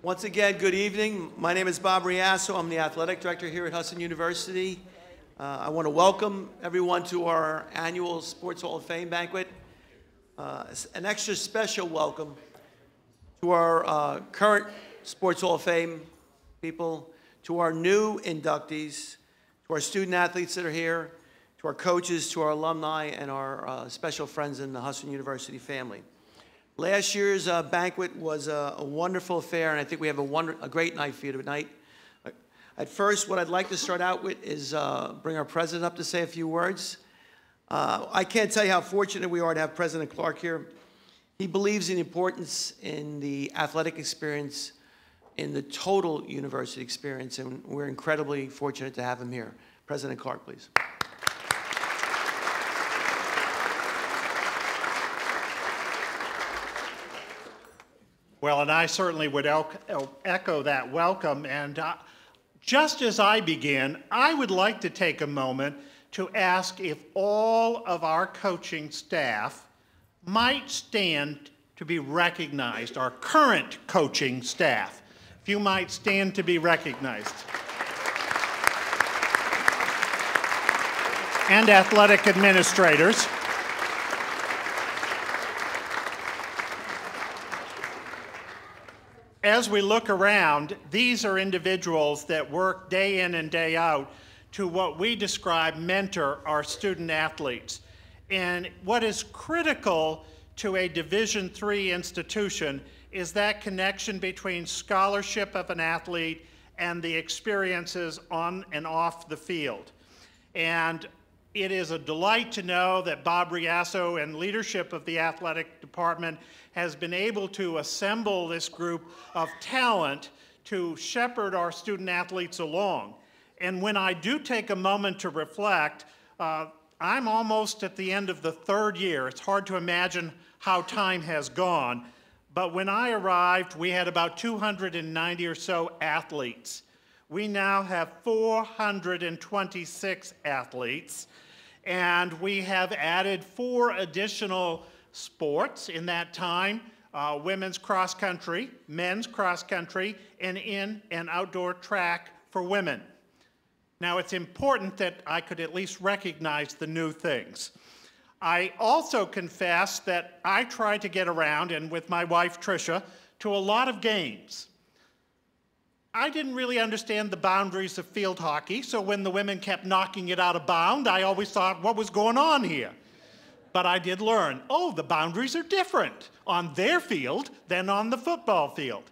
Once again, good evening. My name is Bob Riasso. I'm the athletic director here at Husson University. I want to welcome everyone to our annual Sports Hall of Fame banquet. An extra special welcome to our current Sports Hall of Fame people, to our new inductees, to our student athletes that are here, to our coaches, to our alumni, and our special friends in the Husson University family. Last year's banquet was a wonderful affair, and I think we have a great night for you tonight. At first, what I'd like to start out with is bring our president up to say a few words. I can't tell you how fortunate we are to have President Clark here. He believes in the importance in the athletic experience, in the total university experience, and we're incredibly fortunate to have him here. President Clark, please. Well, and I certainly would echo that welcome. And just as I begin, I would like to take a moment to ask if all of our coaching staff might stand to be recognized, our current coaching staff. If you might stand to be recognized. And athletic administrators. As we look around, these are individuals that work day in and day out to what we describe mentor our student athletes. And what is critical to a Division III institution is that connection between scholarship of an athlete and the experiences on and off the field. And it is a delight to know that Bob Riasso and leadership of the athletic department has been able to assemble this group of talent to shepherd our student athletes along. And when I do take a moment to reflect, I'm almost at the end of the third year. It's hard to imagine how time has gone. But when I arrived, we had about 290 or so athletes. We now have 426 athletes. And we have added 4 additional sports in that time, women's cross country, men's cross country, and in and outdoor track for women. Now, it's important that I could at least recognize the new things. I also confess that I try to get around, and with my wife Tricia, to a lot of games. I didn't really understand the boundaries of field hockey, so when the women kept knocking it out of bounds, I always thought, what was going on here? But I did learn, oh, the boundaries are different on their field than on the football field.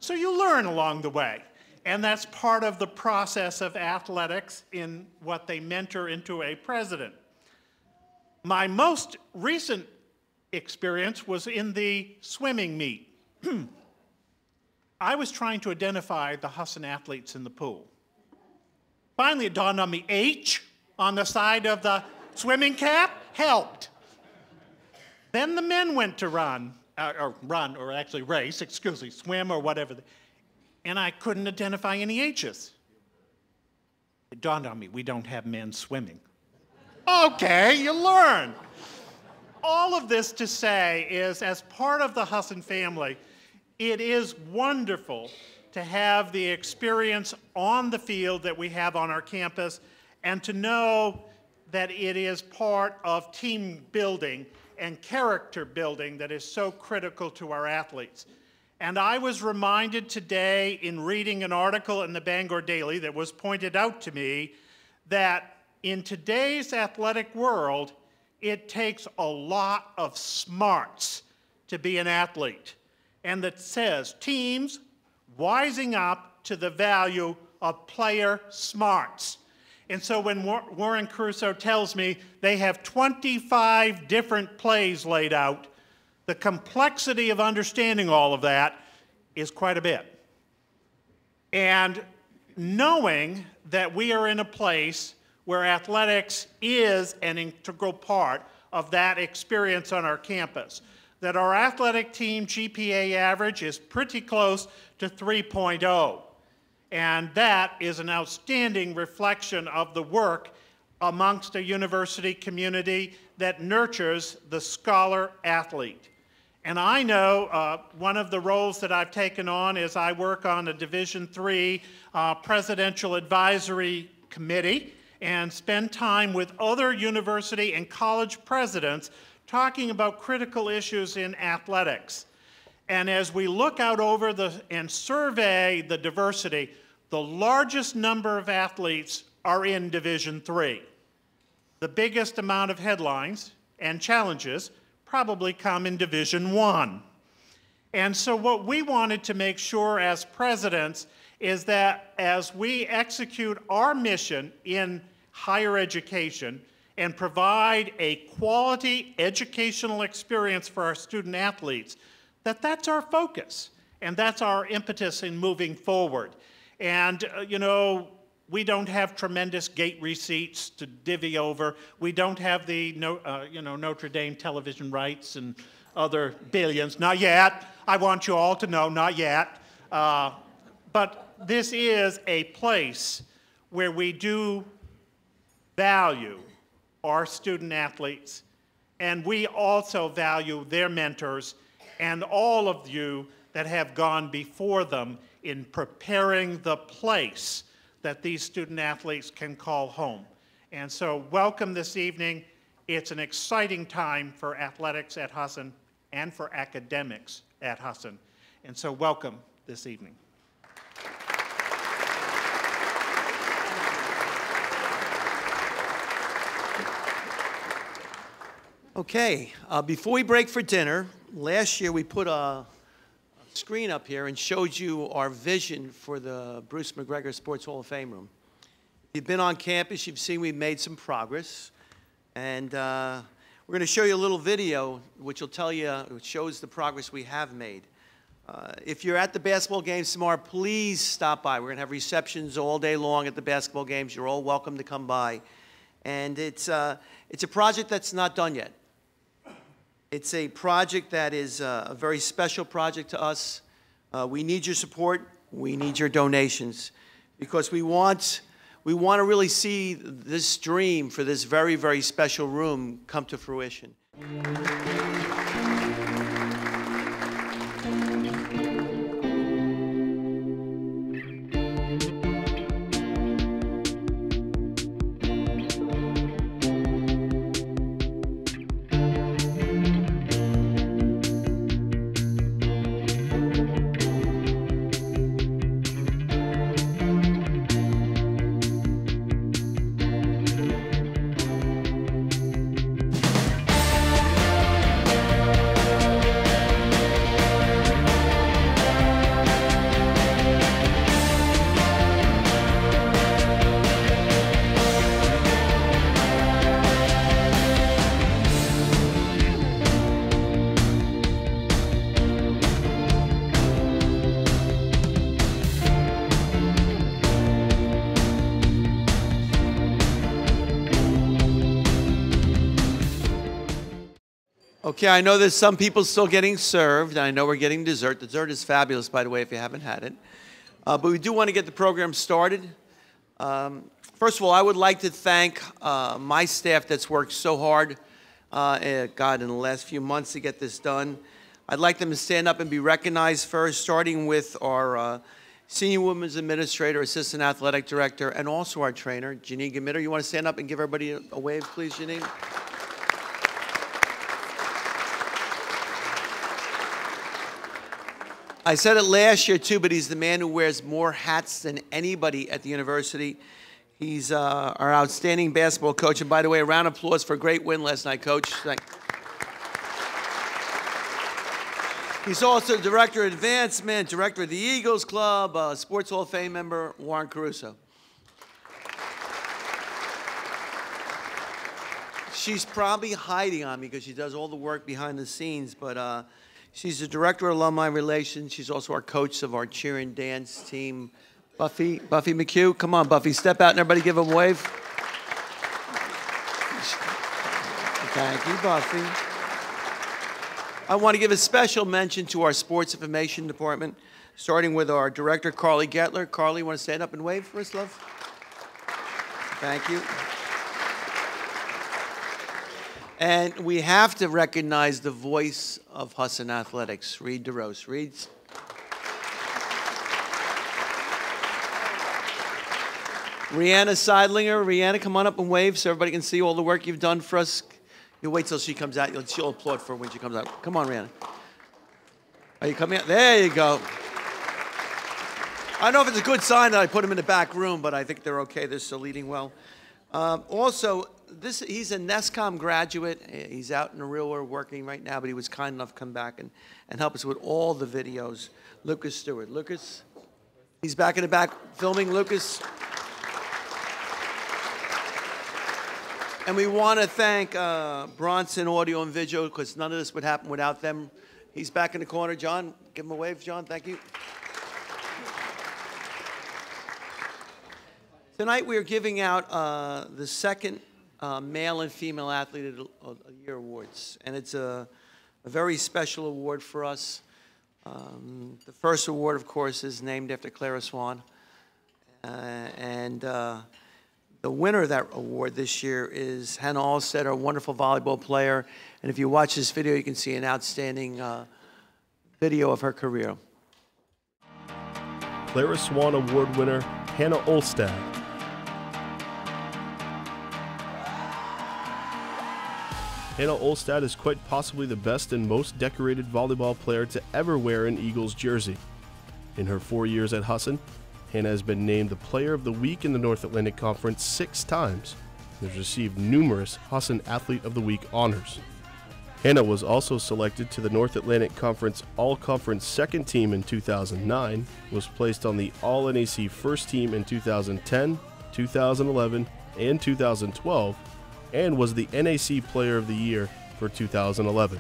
So you learn along the way. And that's part of the process of athletics in what they mentor into a president. My most recent experience was in the swimming meet. I was trying to identify the Husson athletes in the pool. Finally, it dawned on me, H on the side of the swimming cap helped. Then the men went to run, or actually race, excuse me, swim or whatever. And I couldn't identify any H's. It dawned on me, we don't have men swimming. Okay, you learn. All of this to say is, as part of the Husson family, it is wonderful to have the experience on the field that we have on our campus and to know that it is part of team building and character building that is so critical to our athletes. And I was reminded today in reading an article in the Bangor Daily that was pointed out to me that in today's athletic world, it takes a lot of smarts to be an athlete. And that says teams wising up to the value of player smarts. And so when Warren Crusoe tells me they have 25 different plays laid out, the complexity of understanding all of that is quite a bit. And knowing that we are in a place where athletics is an integral part of that experience on our campus, that our athletic team GPA average is pretty close to 3.0. And that is an outstanding reflection of the work amongst a university community that nurtures the scholar athlete. And I know one of the roles that I've taken on is I work on a Division III Presidential Advisory Committee and spend time with other university and college presidents talking about critical issues in athletics. And as we look out over and survey the diversity, the largest number of athletes are in Division III. The biggest amount of headlines and challenges probably come in Division I. And so what we wanted to make sure as presidents is that as we execute our mission in higher education and provide a quality educational experience for our student athletes, that's our focus and that's our impetus in moving forward. And, we don't have tremendous gate receipts to divvy over. We don't have the Notre Dame television rights and other billions. Not yet. I want you all to know, not yet. But this is a place where we do value our student athletes, and we also value their mentors and all of you that have gone before them in preparing the place that these student athletes can call home. And so welcome this evening. It's an exciting time for athletics at Husson and for academics at Husson. And so welcome this evening. Okay, before we break for dinner, last year we put a screen up here and showed you our vision for the Bruce McGregor Sports Hall of Fame room. If you've been on campus, you've seen we've made some progress. And we're going to show you a little video which which shows the progress we have made. If you're at the basketball games tomorrow, please stop by. We're going to have receptions all day long at the basketball games. You're all welcome to come by. And it's a project that's not done yet. It's a project that is a very special project to us. We need your support. We need your donations because we want to really see this dream for this very, very special room come to fruition. Okay, I know there's some people still getting served, and I know we're getting dessert. Dessert is fabulous, by the way, if you haven't had it. But we do want to get the program started. First of all, I would like to thank my staff that's worked so hard, in the last few months to get this done. I'd like them to stand up and be recognized first, starting with our Senior Women's Administrator, Assistant Athletic Director, and also our trainer, Janine Gamitter. You want to stand up and give everybody a wave, please, Janine? I said it last year, too, but he's the man who wears more hats than anybody at the university. He's our outstanding basketball coach. And by the way, a round of applause for a great win last night, Coach. He's also Director of Advancement, Director of the Eagles Club, Sports Hall of Fame member, Warren Caruso. She's probably hiding on me because she does all the work behind the scenes, but she's the Director of Alumni Relations. She's also our coach of our cheer and dance team, Buffy McHugh. Come on, Buffy, step out and everybody give him a wave. Thank you, Buffy. I want to give a special mention to our Sports Information Department, starting with our Director, Carly Gettler. Carly, you want to stand up and wave for us, love? Thank you. And we have to recognize the voice of Husson Athletics, Reed DeRose. Reed's. Rihanna Seidlinger. Rihanna, come on up and wave so everybody can see all the work you've done for us. You'll wait till she comes out. She'll applaud for her when she comes out. Come on, Rihanna. Are you coming out? There you go. I don't know if it's a good sign that I put them in the back room, but I think they're okay. They're still leading well. Also, he's a NESCOM graduate. He's out in the real world working right now, but he was kind enough to come back and help us with all the videos. Lucas Stewart. Lucas, he's back in the back filming. Lucas. And we want to thank Bronson Audio and Visual, because none of this would happen without them. He's back in the corner. John, give him a wave, John. Thank you. Tonight we are giving out the second Male and Female Athlete of the Year awards, and it's a very special award for us. The first award, of course, is named after Clara Swan, and the winner of that award this year is Hannah Alstead, a wonderful volleyball player, and if you watch this video, you can see an outstanding video of her career. Clara Swan Award winner Hannah Alstead. Hannah Alstead is quite possibly the best and most decorated volleyball player to ever wear an Eagles jersey. In her 4 years at Husson, Hannah has been named the Player of the Week in the North Atlantic Conference 6 times and has received numerous Husson Athlete of the Week honors. Hannah was also selected to the North Atlantic Conference All-Conference Second Team in 2009, was placed on the All-NAC First Team in 2010, 2011, and 2012, and was the NAC Player of the Year for 2011.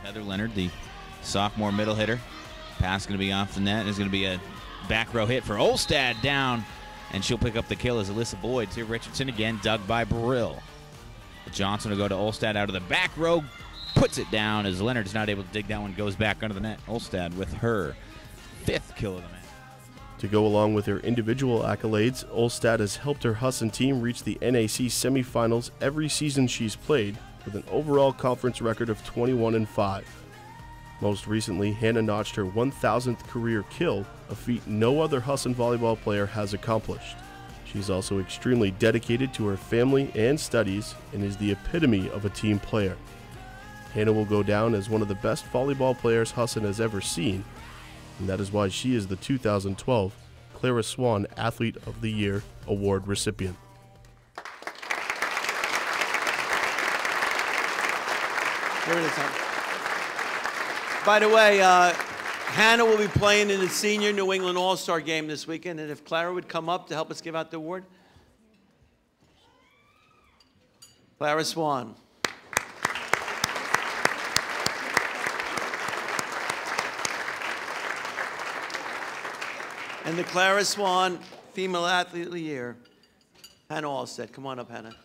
Heather Leonard, the sophomore middle hitter. Pass going to be off the net. There's going to be a back row hit for Olstad down, and she'll pick up the kill as Alyssa Boyd. Here Richardson again, dug by Brill. Johnson will go to Olstad out of the back row, puts it down as Leonard's not able to dig that one, goes back under the net. Olstad with her 5th kill of the match. To go along with her individual accolades, Olstad has helped her Husson team reach the NAC semifinals every season she's played, with an overall conference record of 21-5. Most recently, Hannah notched her 1,000th career kill, a feat no other Husson volleyball player has accomplished. She's also extremely dedicated to her family and studies and is the epitome of a team player. Hannah will go down as one of the best volleyball players Husson has ever seen, and that is why she is the 2012 Clara Swan Athlete of the Year Award recipient. Here it is, huh? By the way, Hannah will be playing in the Senior New England All-Star game this weekend, and if Clara would come up to help us give out the award. Clara Swan. And the Clara Swan Female Athlete of the Year, Hannah Alstead. Come on up, Hannah.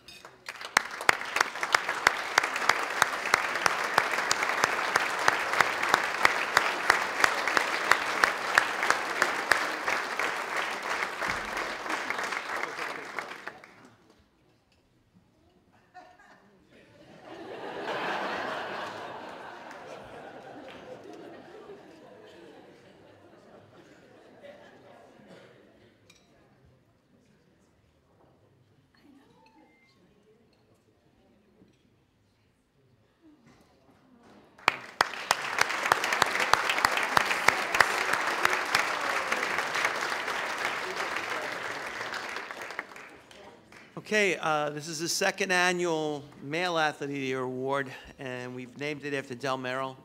Okay, this is the second annual Male Athlete of the Year Award, and we've named it after Del Merrill.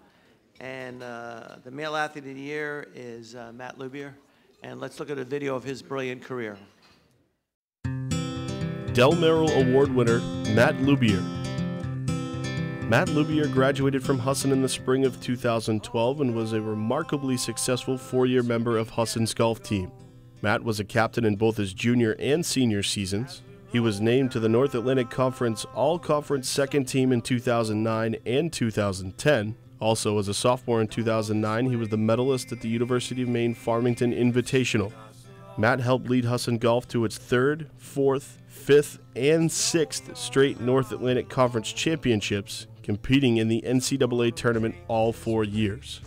And the Male Athlete of the Year is Matt Lubier. And let's look at a video of his brilliant career. Del Merrill Award winner Matt Lubier. Matt Lubier graduated from Husson in the spring of 2012 and was a remarkably successful 4-year member of Husson's golf team. Matt was a captain in both his junior and senior seasons. He was named to the North Atlantic Conference All-Conference Second Team in 2009 and 2010. Also, as a sophomore in 2009, he was the medalist at the University of Maine Farmington Invitational. Matt helped lead Husson Golf to its 3rd, 4th, 5th and 6th straight North Atlantic Conference championships, competing in the NCAA tournament all 4 years.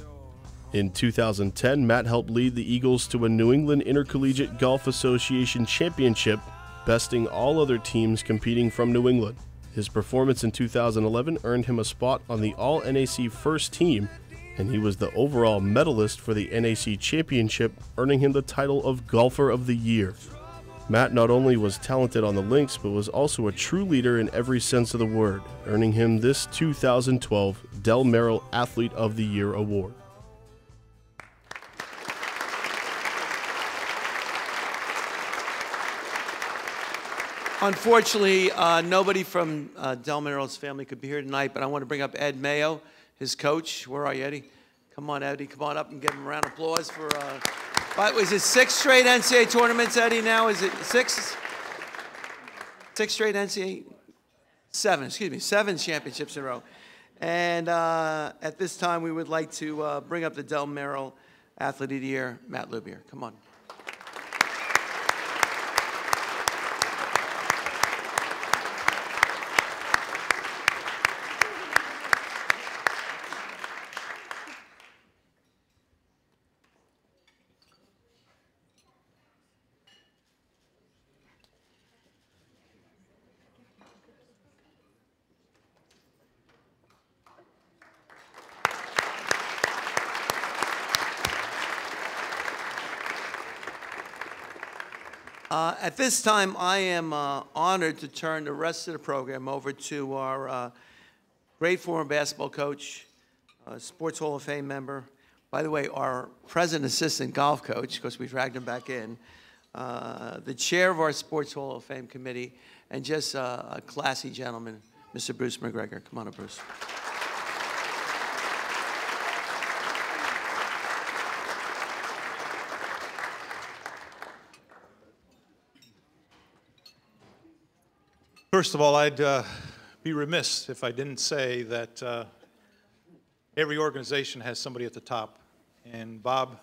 In 2010, Matt helped lead the Eagles to a New England Intercollegiate Golf Association championship, besting all other teams competing from New England. His performance in 2011 earned him a spot on the All-NAC first team, and he was the overall medalist for the NAC Championship, earning him the title of Golfer of the Year. Matt not only was talented on the links, but was also a true leader in every sense of the word, earning him this 2012 Del Merrill Athlete of the Year award. Unfortunately, nobody from Del Merrill's family could be here tonight, but I want to bring up Ed Mayo, his coach. Where are you, Eddie? Come on, Eddie. Come on up and give him a round of applause for, was it 6 straight NCAA tournaments, Eddie, now? Is it 6? 6 straight NCAA? 7 championships in a row. And at this time, we would like to bring up the Del Merrill Athlete of the Year, Matt Lubier. Come on. At this time, I am honored to turn the rest of the program over to our great former basketball coach, Sports Hall of Fame member, by the way, our president assistant golf coach, because we dragged him back in, the chair of our Sports Hall of Fame committee, and just a classy gentleman, Mr. Bruce McGregor. Come on up, Bruce. First of all, I'd be remiss if I didn't say that every organization has somebody at the top, and Bob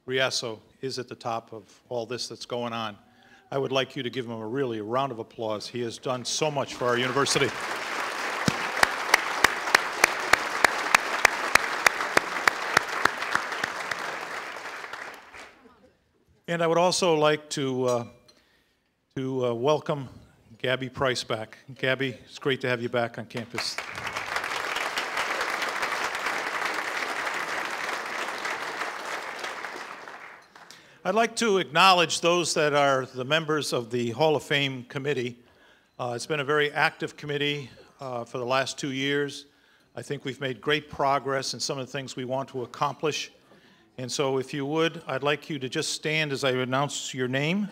Riasso is at the top of all this that's going on. I would like you to give him a round of applause. He has done so much for our university. And I would also like to welcome Gabby Price back. Gabby, it's great to have you back on campus. I'd like to acknowledge those that are the members of the Hall of Fame committee. It's been a very active committee for the last 2 years. I think we've made great progress in some of the things we want to accomplish. And so if you would, I'd like you to just stand as I announce your name.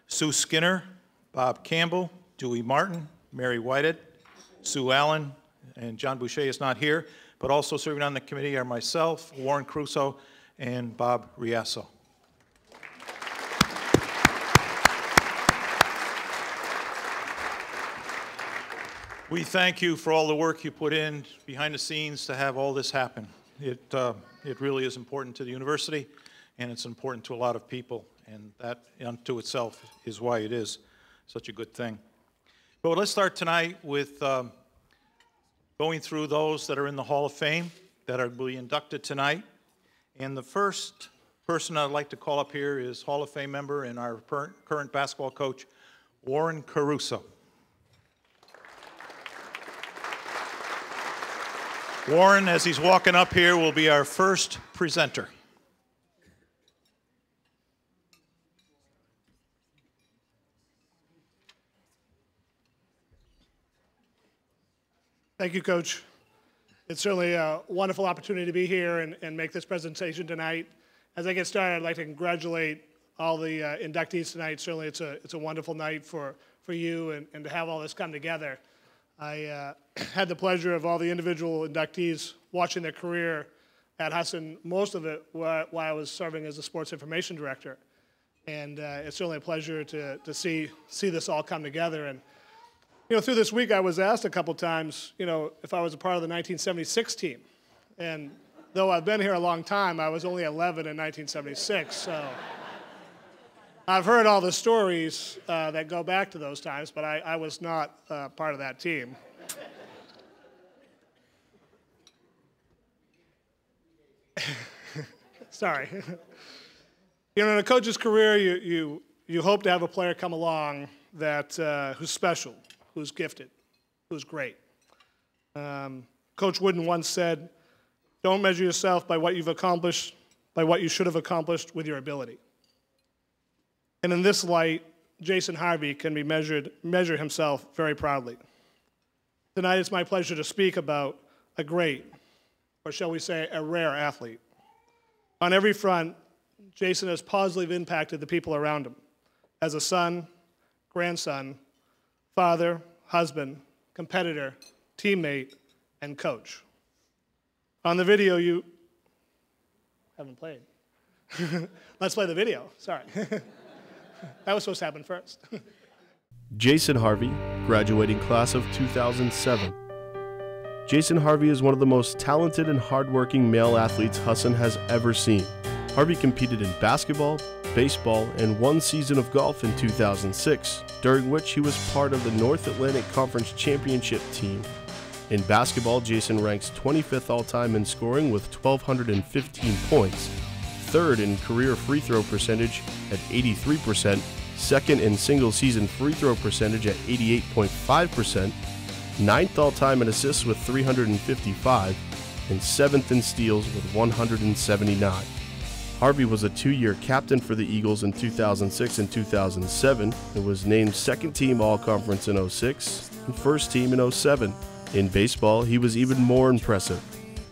Sue Skinner, Bob Campbell, Dewey Martin, Mary Whitehead, Sue Allen, and John Boucher is not here, but also serving on the committee are myself, Warren Caruso, and Bob Riasso. We thank you for all the work you put in behind the scenes to have all this happen. It really is important to the university, and it's important to a lot of people, and that unto itself is why it is such a good thing. But let's start tonight with going through those that are in the Hall of Fame that are being inducted tonight. And the first person I'd like to call up here is Hall of Fame member and our current basketball coach, Warren Caruso. Warren, as he's walking up here, will be our first presenter. Thank you, Coach. It's certainly a wonderful opportunity to be here and make this presentation tonight. As I get started, I'd like to congratulate all the inductees tonight. Certainly it's a wonderful night for you and to have all this come together. I had the pleasure of all the individual inductees watching their career at Husson, most of it while I was serving as the sports information director. And it's certainly a pleasure to see this all come together. And you know, through this week, I was asked a couple times, you know, if I was a part of the 1976 team. And though I've been here a long time, I was only 11 in 1976. So I've heard all the stories that go back to those times, but I was not part of that team. Sorry. You know, in a coach's career, you hope to have a player come along that who's special, who's gifted, who's great. Coach Wooden once said, "Don't measure yourself by what you've accomplished, by what you should have accomplished with your ability." And in this light, Jason Harvey can be measure himself very proudly. Tonight, it's my pleasure to speak about a great, or shall we say, a rare athlete. On every front, Jason has positively impacted the people around him as a son, grandson, father, husband, competitor, teammate, and coach. On the video, you haven't played. Let's play the video. Sorry. That was supposed to happen first. Jason Harvey, graduating class of 2007. Jason Harvey is one of the most talented and hardworking male athletes Husson has ever seen. Harvey competed in basketball, baseball, and one season of golf in 2006, during which he was part of the North Atlantic Conference Championship team. In basketball, Jason ranks 25th all-time in scoring with 1,215 points, third in career free throw percentage at 83%, second in single-season free throw percentage at 88.5%, ninth all-time in assists with 355, and seventh in steals with 179. Harvey was a two-year captain for the Eagles in 2006 and 2007 and was named second-team All-Conference in 06 and first-team in 07. In baseball, he was even more impressive.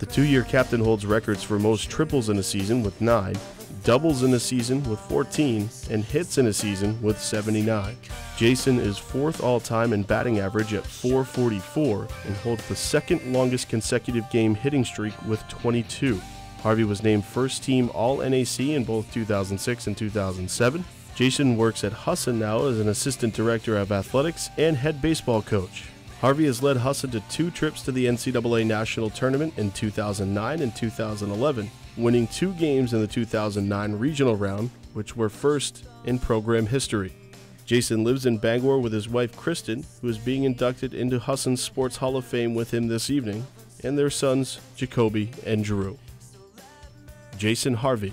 The two-year captain holds records for most triples in a season with 9, doubles in a season with 14, and hits in a season with 79. Jason is fourth all-time in batting average at .444 and holds the second longest consecutive game hitting streak with 22. Harvey was named first-team All-NAC in both 2006 and 2007. Jason works at Husson now as an assistant director of athletics and head baseball coach. Harvey has led Husson to 2 trips to the NCAA National Tournament in 2009 and 2011, winning 2 games in the 2009 regional round, which were first in program history. Jason lives in Bangor with his wife Kristen, who is being inducted into Husson's Sports Hall of Fame with him this evening, and their sons Jacoby and Drew. Jason Harvey.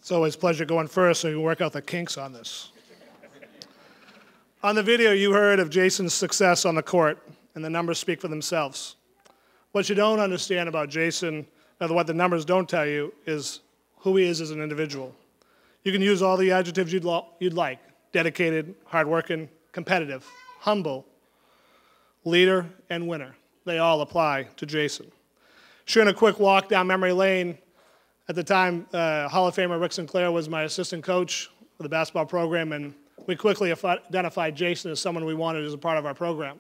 It's always a pleasure going first so you can work out the kinks on this. On the video, you heard of Jason's success on the court, and the numbers speak for themselves. What you don't understand about Jason, or what the numbers don't tell you, is who he is as an individual. You can use all the adjectives you'd like: dedicated, hardworking, competitive, humble, leader, and winner. They all apply to Jason. Sharing a quick walk down memory lane, at the time, Hall of Famer Rick Sinclair was my assistant coach for the basketball program, and we quickly identified Jason as someone we wanted as a part of our program.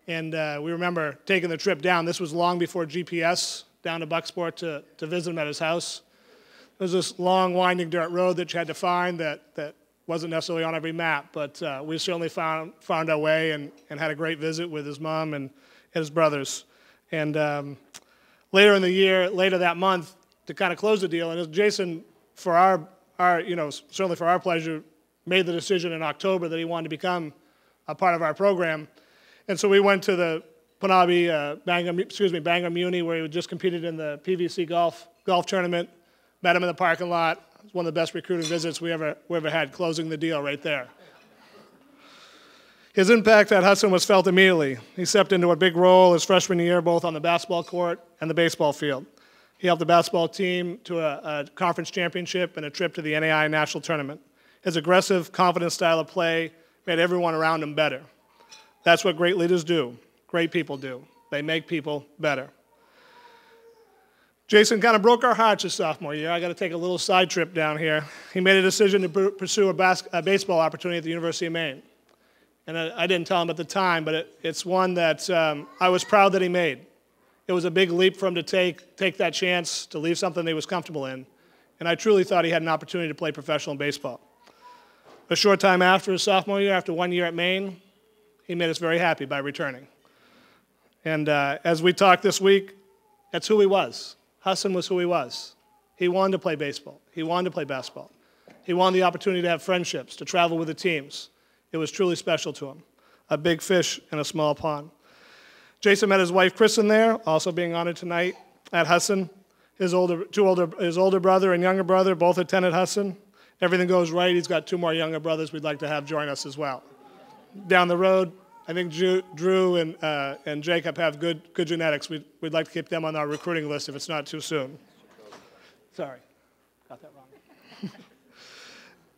And we remember taking the trip down. This was long before GPS, down to Bucksport to visit him at his house. There was this long, winding dirt road that you had to find that wasn't necessarily on every map, but we certainly found our way and had a great visit with his mom and his brothers. And later in the year, later that month, to kind of close the deal, and Jason, for our certainly for our pleasure, made the decision in October that he wanted to become a part of our program. And so we went to the Bangor Muni, where he had just competed in the PVC golf tournament, met him in the parking lot. It was one of the best recruiting visits we ever had, closing the deal right there. His impact at Husson was felt immediately. He stepped into a big role his freshman year, both on the basketball court and the baseball field. He helped the basketball team to a conference championship and a trip to the NAI National Tournament. His aggressive, confident style of play made everyone around him better. That's what great leaders do, great people do. They make people better. Jason kind of broke our hearts his sophomore year. I got to take a little side trip down here. He made a decision to pursue a baseball opportunity at the University of Maine. And I didn't tell him at the time, but it's one that I was proud that he made. It was a big leap for him to take that chance to leave something that he was comfortable in. And I truly thought he had an opportunity to play professional baseball. A short time after his sophomore year, after 1 year at Maine, he made us very happy by returning. And as we talked this week, that's who he was. Husson was who he was. He wanted to play baseball. He wanted to play basketball. He wanted the opportunity to have friendships, to travel with the teams. It was truly special to him. A big fish in a small pond. Jason met his wife, Kristen, there, also being honored tonight at Husson. His older brother and younger brother both attended Husson. Everything goes right. He's got 2 more younger brothers we'd like to have join us as well. Down the road, I think Drew and Jacob have good genetics. We'd like to keep them on our recruiting list if it's not too soon. Sorry, got that wrong.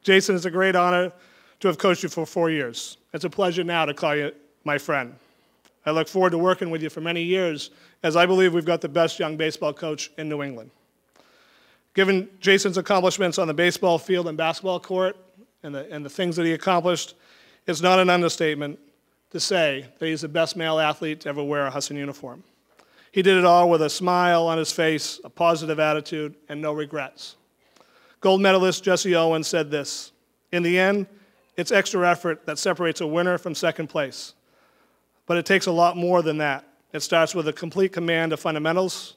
Jason, it's a great honor to have coached you for 4 years. It's a pleasure now to call you my friend. I look forward to working with you for many years, as I believe we've got the best young baseball coach in New England. Given Jason's accomplishments on the baseball field and basketball court and the things that he accomplished, it's not an understatement to say that he's the best male athlete to ever wear a Husson uniform. He did it all with a smile on his face, a positive attitude, and no regrets. Gold medalist Jesse Owens said this: "In the end, it's extra effort that separates a winner from second place. But it takes a lot more than that. It starts with a complete command of fundamentals.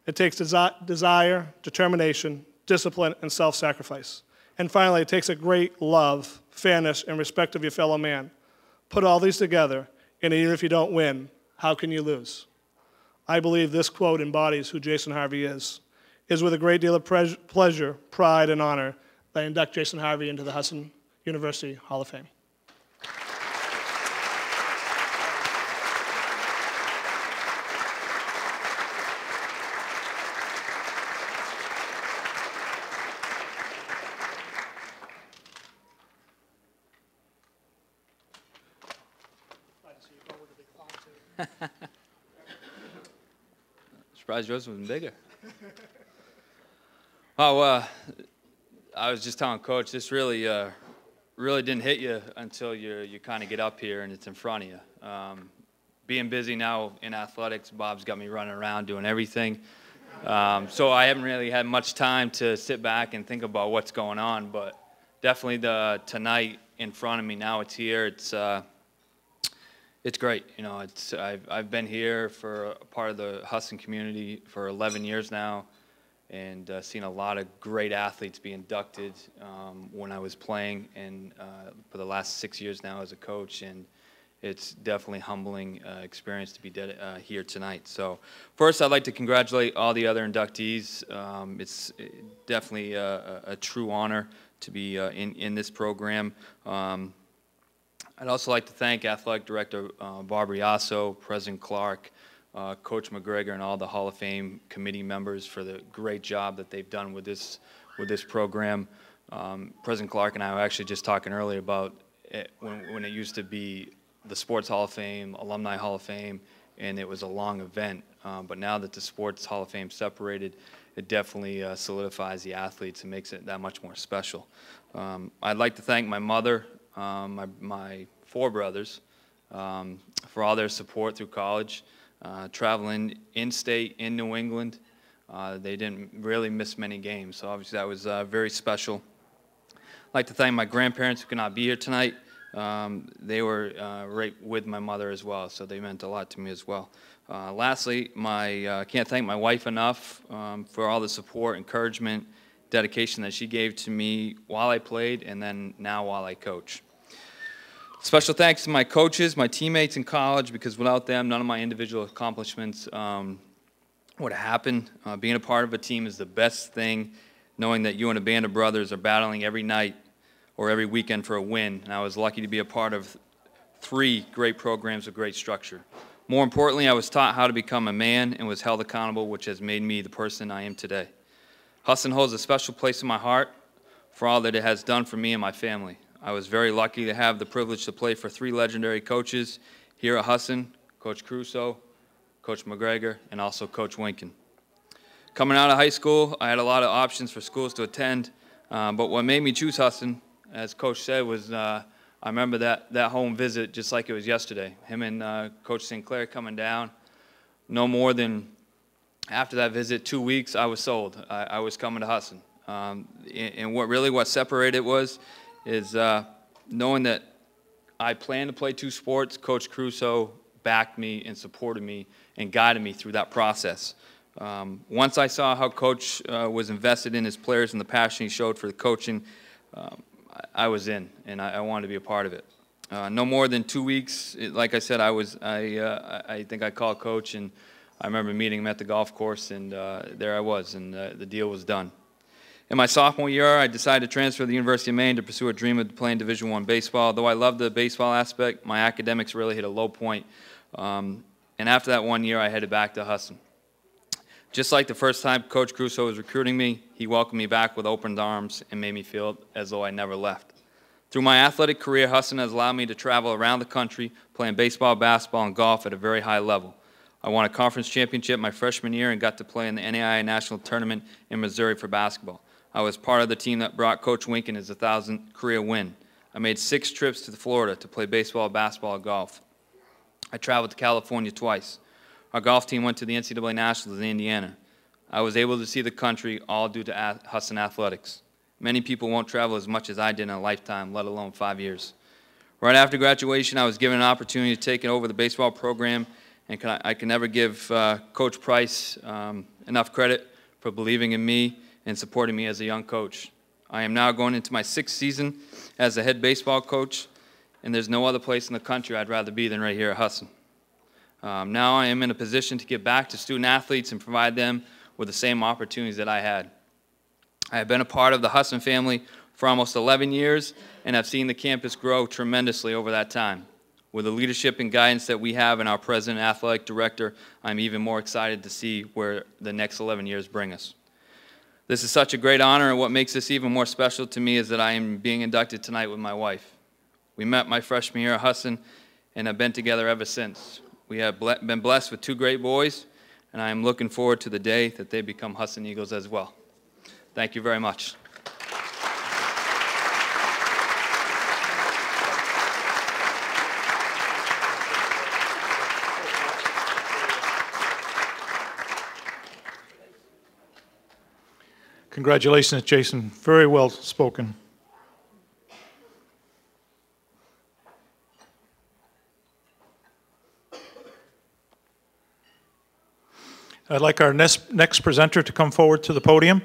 It takes desire, determination, discipline, and self-sacrifice. And finally, it takes a great love, fairness, and respect of your fellow man. Put all these together, and even if you don't win, how can you lose?" I believe this quote embodies who Jason Harvey is. It is with a great deal of pleasure, pride, and honor that I induct Jason Harvey into the Husson University Hall of Fame. Surprised yours wasn't bigger. Oh, I was just telling Coach, this really didn't hit you until you kind of get up here and it's in front of you. Being busy now in athletics, Bob's got me running around doing everything. So I haven't really had much time to sit back and think about what's going on, but definitely tonight in front of me, now it's here, it's great. You know, I've been here for a part of the Husson community for 11 years now, and seen a lot of great athletes be inducted when I was playing, and for the last 6 years now as a coach, and it's definitely humbling experience to be here tonight. So first, I'd like to congratulate all the other inductees. It's definitely a true honor to be in this program. I'd also like to thank Athletic Director Barbara Yasso, President Clark, Coach McGregor, and all the Hall of Fame committee members for the great job that they've done with this program. President Clark and I were actually just talking earlier about when it used to be the Sports Hall of Fame, Alumni Hall of Fame, and it was a long event. But now that the Sports Hall of Fame separated, it definitely solidifies the athletes and makes it that much more special. I'd like to thank my mother, my 4 brothers, for all their support through college, traveling in-state, in New England. They didn't really miss many games, so obviously that was very special. I'd like to thank my grandparents who could not be here tonight. They were right with my mother as well, so they meant a lot to me as well. Lastly, I can't thank my wife enough for all the support, encouragement, dedication that she gave to me while I played and then now while I coach. Special thanks to my coaches, my teammates in college, because without them, none of my individual accomplishments would have happened. Being a part of a team is the best thing, knowing that you and a band of brothers are battling every night or every weekend for a win. And I was lucky to be a part of 3 great programs with great structure. More importantly, I was taught how to become a man and was held accountable, which has made me the person I am today. Husson holds a special place in my heart for all that it has done for me and my family. I was very lucky to have the privilege to play for 3 legendary coaches here at Husson, Coach Crusoe, Coach McGregor, and also Coach Winkin. Coming out of high school, I had a lot of options for schools to attend, but what made me choose Husson, as Coach said, was I remember that home visit just like it was yesterday. Him and Coach St. Clair coming down. No more than, after that visit, 2 weeks, I was sold. I was coming to Husson. And what separated is knowing that I plan to play 2 sports. Coach Crusoe backed me and supported me and guided me through that process. Once I saw how Coach was invested in his players and the passion he showed for the coaching, I was in, and I wanted to be a part of it. No more than 2 weeks, like I said, I think I called Coach, and I remember meeting him at the golf course, and there I was, and the deal was done. In my sophomore year, I decided to transfer to the University of Maine to pursue a dream of playing Division I baseball. Though I loved the baseball aspect, my academics really hit a low point. And after that 1 year, I headed back to Husson. Just like the first time Coach Crusoe was recruiting me, he welcomed me back with open arms and made me feel as though I never left. Through my athletic career, Husson has allowed me to travel around the country playing baseball, basketball, and golf at a very high level. I won a conference championship my freshman year and got to play in the NAIA National Tournament in Missouri for basketball. I was part of the team that brought Coach Winkin his 1,000th career win. I made 6 trips to Florida to play baseball, basketball, and golf. I traveled to California twice. Our golf team went to the NCAA Nationals in Indiana. I was able to see the country all due to Husson athletics. Many people won't travel as much as I did in a lifetime, let alone 5 years. Right after graduation, I was given an opportunity to take over the baseball program, and I can never give Coach Price enough credit for believing in me and supporting me as a young coach. I am now going into my 6th season as a head baseball coach, and there's no other place in the country I'd rather be than right here at Husson. Now I am in a position to give back to student athletes and provide them with the same opportunities that I had. I have been a part of the Husson family for almost 11 years and have seen the campus grow tremendously over that time. With the leadership and guidance that we have in our president and athletic director, I'm even more excited to see where the next 11 years bring us. This is such a great honor, and what makes this even more special to me is that I am being inducted tonight with my wife. We met my freshman year at Husson and have been together ever since. We have been blessed with 2 great boys, and I am looking forward to the day that they become Husson Eagles as well. Thank you very much. Congratulations, Jason. Very well spoken. I'd like our next presenter to come forward to the podium.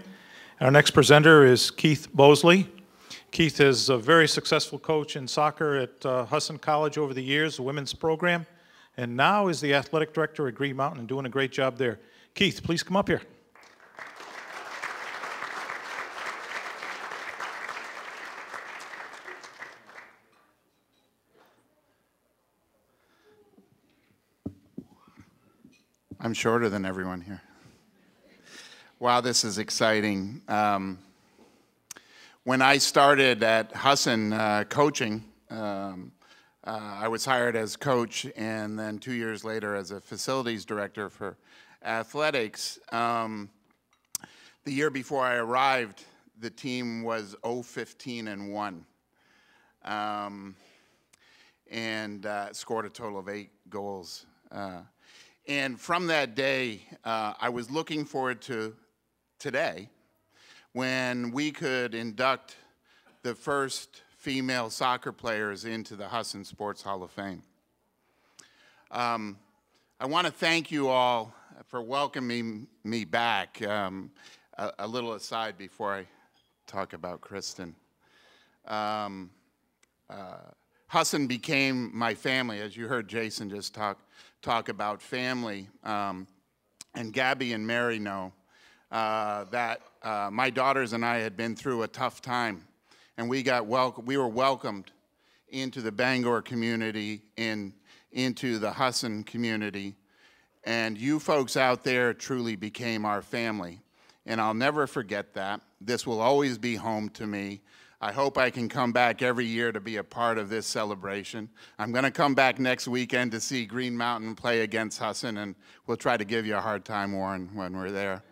Our next presenter is Keith Bosley. Keith is a very successful coach in soccer at Husson College over the years, the women's program, and now is the athletic director at Green Mountain and doing a great job there. Keith, please come up here. I'm shorter than everyone here. Wow, this is exciting. When I started at Husson coaching, I was hired as coach, and then 2 years later as a facilities director for athletics. The year before I arrived, the team was 0-15-1, and scored a total of 8 goals. And from that day, I was looking forward to today when we could induct the first female soccer players into the Husson Sports Hall of Fame. I want to thank you all for welcoming me back. A little aside before I talk about Kristen. Husson became my family, as you heard Jason just talk about family. And Gabby and Mary know that my daughters and I had been through a tough time, and we were welcomed into the Bangor community and into the Husson community, and you folks out there truly became our family, and I'll never forget that. This will always be home to me. I hope I can come back every year to be a part of this celebration. I'm going to come back next weekend to see Green Mountain play against Husson, and we'll try to give you a hard time, Warren, when we're there.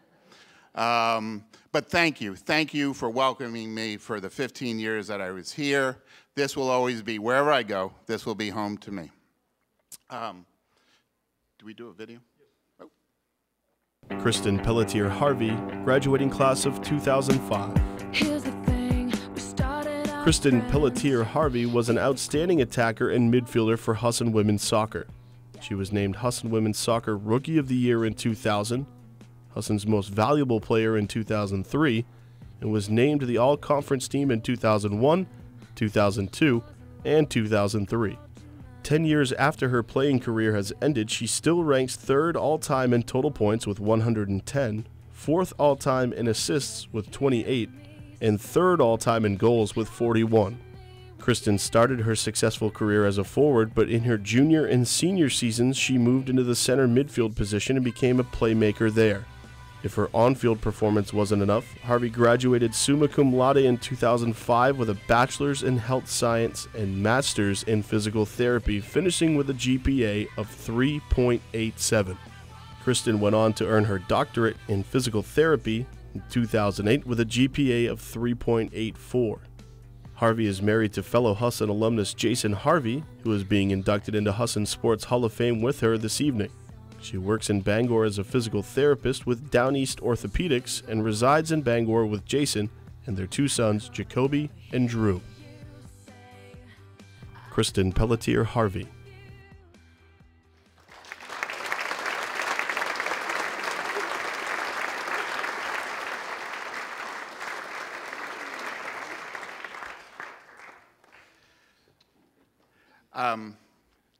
But thank you. Thank you for welcoming me for the 15 years that I was here. This will always be, wherever I go, this will be home to me. Do we do a video? Oh. Kristen Pelletier-Harvey, graduating class of 2005. Kristen Pelletier-Harvey was an outstanding attacker and midfielder for Husson Women's Soccer. She was named Husson Women's Soccer Rookie of the Year in 2000, Husson's Most Valuable Player in 2003, and was named the All-Conference Team in 2001, 2002, and 2003. 10 years after her playing career has ended, she still ranks 3rd all-time in total points with 110, 4th all-time in assists with 28, and 3rd all-time in goals with 41. Kristen started her successful career as a forward, but in her junior and senior seasons, she moved into the center midfield position and became a playmaker there. If her on-field performance wasn't enough, Harvey graduated summa cum laude in 2005 with a bachelor's in health science and master's in physical therapy, finishing with a GPA of 3.87. Kristen went on to earn her doctorate in physical therapy in 2008 with a GPA of 3.84. Harvey is married to fellow Husson alumnus Jason Harvey, who is being inducted into Husson Sports Hall of Fame with her this evening. She works in Bangor as a physical therapist with Down East Orthopedics and resides in Bangor with Jason and their 2 sons, Jacoby and Drew. Kristen Pelletier-Harvey.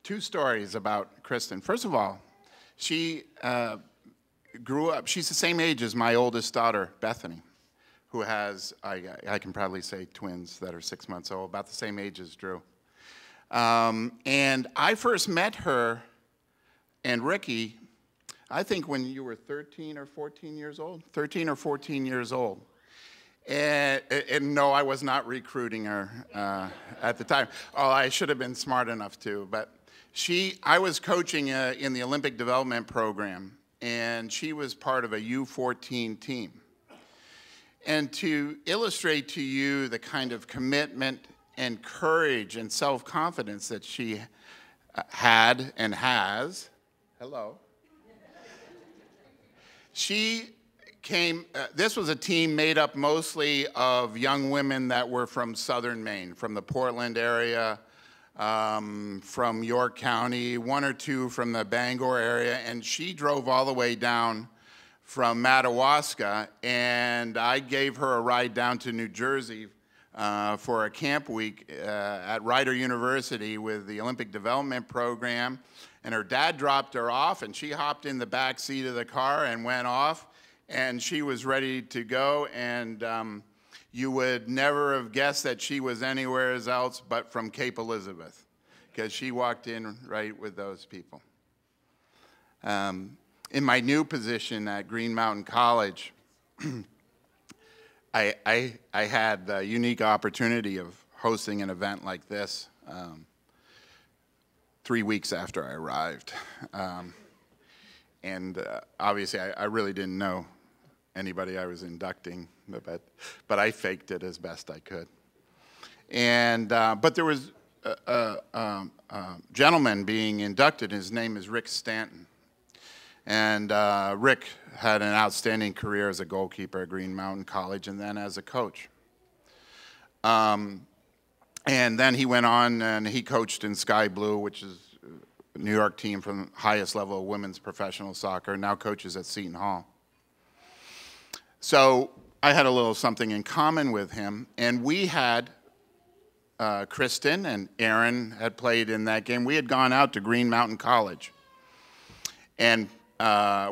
Two stories about Kristen. First of all, she grew up, she's the same age as my oldest daughter, Bethany, who has, I can probably say, twins that are 6 months old, about the same age as Drew. And I first met her and Ricky, I think when you were 13 or 14 years old, 13 or 14 years old. And no, I was not recruiting her at the time. Oh, I should have been smart enough to, but I was coaching in the Olympic Development Program, and she was part of a U14 team. And to illustrate to you the kind of commitment and courage and self-confidence that she had and has, hello, she came, this was a team made up mostly of young women that were from southern Maine, from the Portland area, from York County, 1 or 2 from the Bangor area, and she drove all the way down from Madawaska, and I gave her a ride down to New Jersey for a camp week at Rider University with the Olympic Development Program, and her dad dropped her off, and she hopped in the back seat of the car and went off, and she was ready to go, and you would never have guessed that she was anywhere else but from Cape Elizabeth, because she walked in right with those people. In my new position at Green Mountain College, I had the unique opportunity of hosting an event like this 3 weeks after I arrived. Obviously, I really didn't know anybody I was inducting, but I faked it as best I could. But there was a gentleman being inducted. His name is Rick Stanton. And Rick had an outstanding career as a goalkeeper at Green Mountain College and then as a coach. And then he went on and he coached in Sky Blue, which is a New York team from the highest level of women's professional soccer, now coaches at Seton Hall. So I had a little something in common with him, and we had, Kristen and Aaron had played in that game. We had gone out to Green Mountain College, and